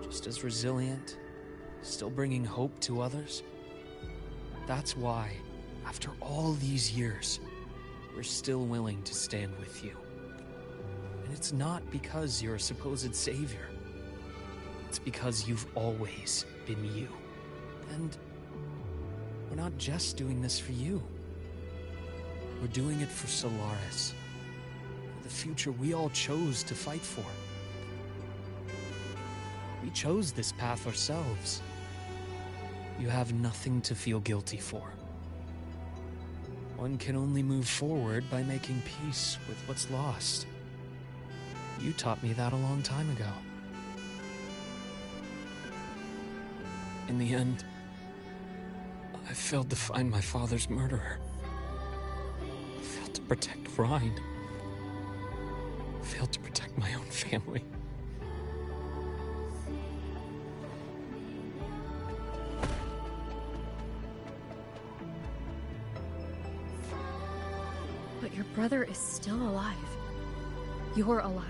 Just as resilient, still bringing hope to others. That's why, after all these years, we're still willing to stand with you. And it's not because you're a supposed savior. It's because you've always been you. And we're not just doing this for you. We're doing it for Solaris. For the future we all chose to fight for. We chose this path ourselves. You have nothing to feel guilty for. One can only move forward by making peace with what's lost. You taught me that a long time ago. In the end, I failed to find my father's murderer. I failed to protect Rind. I failed to protect my own family. But your brother is still alive. You're alive.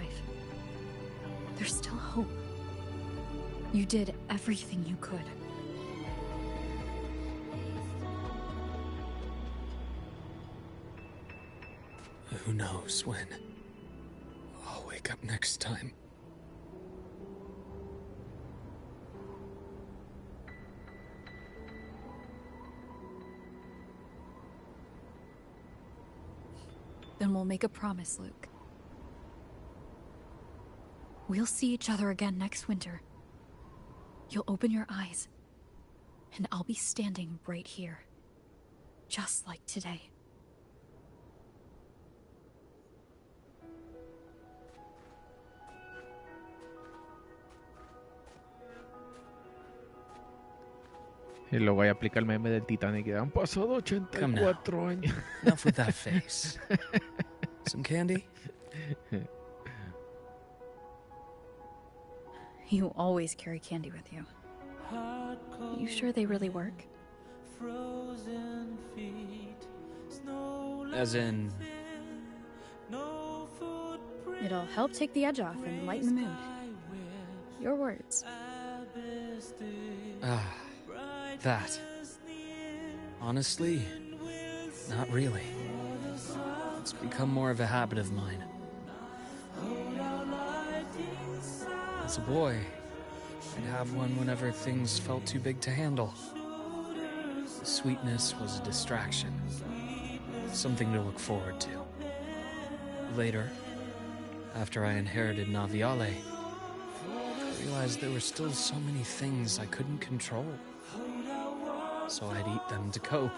There's still hope. You did everything you could. Who knows when I'll wake up next time. Then we'll make a promise, Luke. We'll see each other again next winter. You'll open your eyes, and I'll be standing right here. Just like today. Y luego ahí aplica el meme del Titanic. Han pasado 84 años. Enough with that face. Some candy? You always carry candy with you. You sure they really work? As in... It'll help take the edge off and lighten the mood. Your words. Ah, that. Honestly, not really. It's become more of a habit of mine. As a boy, I'd have one whenever things felt too big to handle. The sweetness was a distraction. Something to look forward to. Later, after I inherited Naviale, I realized there were still so many things I couldn't control. So I'd eat them to cope.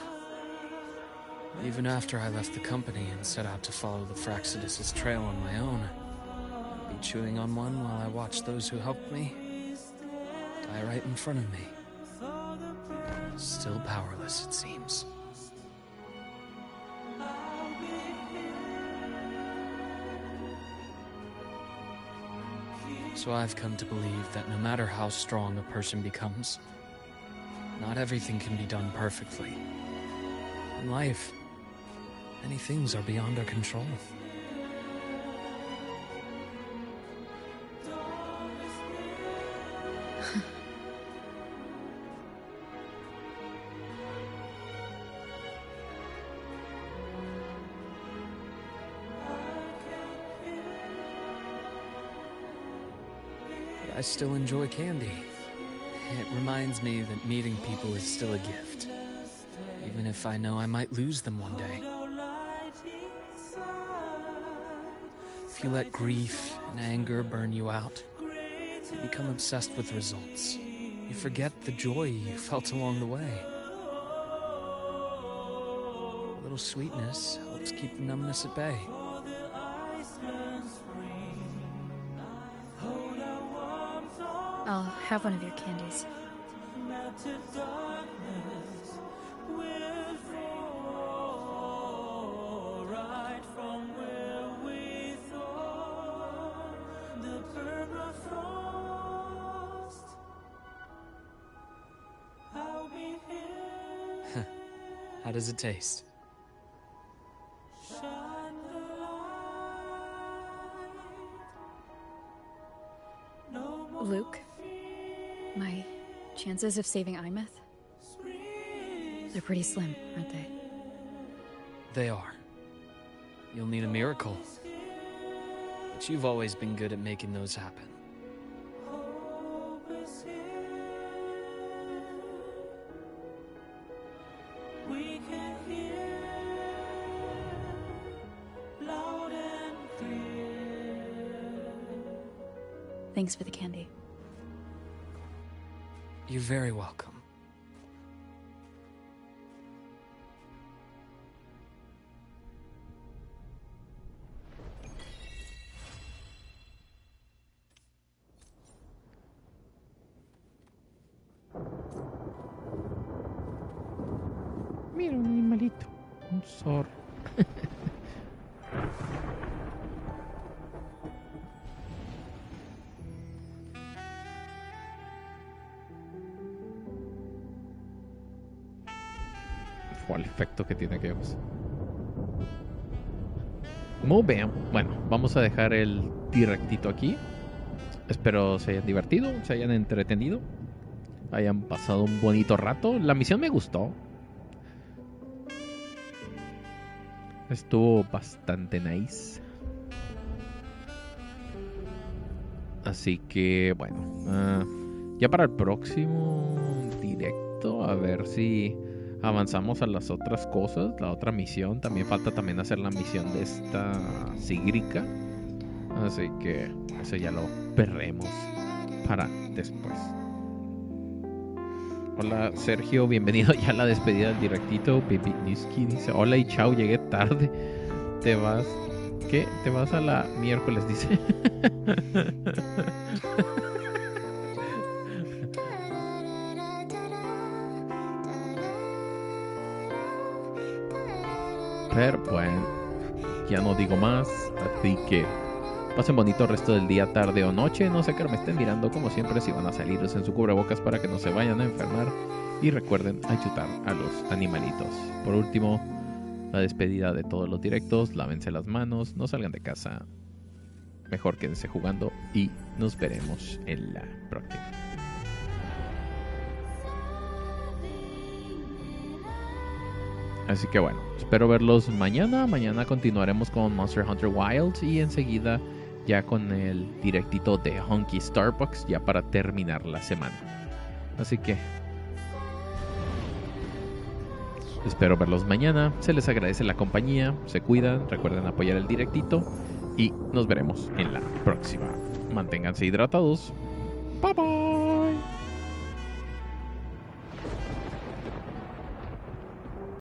Even after I left the company and set out to follow the Fraxidus' trail on my own, I'd be chewing on one while I watched those who helped me die right in front of me. Still powerless, it seems. So I've come to believe that no matter how strong a person becomes, not everything can be done perfectly. In life, many things are beyond our control. I still enjoy candy. It reminds me that meeting people is still a gift, even if I know I might lose them one day. If you let grief and anger burn you out, you become obsessed with results. You forget the joy you felt along the way. A little sweetness helps keep the numbness at bay. I'll have one of your candies. How does it taste? Luke, my chances of saving Imeth? They're pretty slim, aren't they? They are. You'll need a miracle. But you've always been good at making those happen. Thanks for the candy. You're very welcome. Mira, un animalito. Un zorro. Fue el efecto que tiene que usar. Muy bien. Bueno, vamos a dejar el directito aquí. Espero se hayan divertido, se hayan entretenido, hayan pasado un bonito rato. La misión me gustó. Estuvo bastante nice. Así que, bueno, ya para el próximo directo, a ver si avanzamos a las otras cosas. La otra misión, también falta también hacer la misión de esta sigrica. Así que eso ya lo veremos para después. Hola Sergio, bienvenido ya a la despedida del directito. Baby Niski dice hola y chao, llegué tarde. ¿Te vas? ¿Qué? ¿Te vas a la miércoles? Dice. Pero bueno, ya no digo más, así que pasen bonito el resto del día, tarde o noche. No sé que me estén mirando, como siempre, si van a salir, usen su cubrebocas para que no se vayan a enfermar. Y recuerden ayudar a los animalitos. Por último, la despedida de todos los directos. Lávense las manos, no salgan de casa. Mejor quédense jugando y nos veremos en la próxima. Así que bueno, espero verlos mañana. Mañana continuaremos con Monster Hunter Wilds y enseguida ya con el directito de Honky Starbucks ya para terminar la semana. Así que espero verlos mañana. Se les agradece la compañía, se cuidan, recuerden apoyar el directito y nos veremos en la próxima. Manténganse hidratados. Bye bye.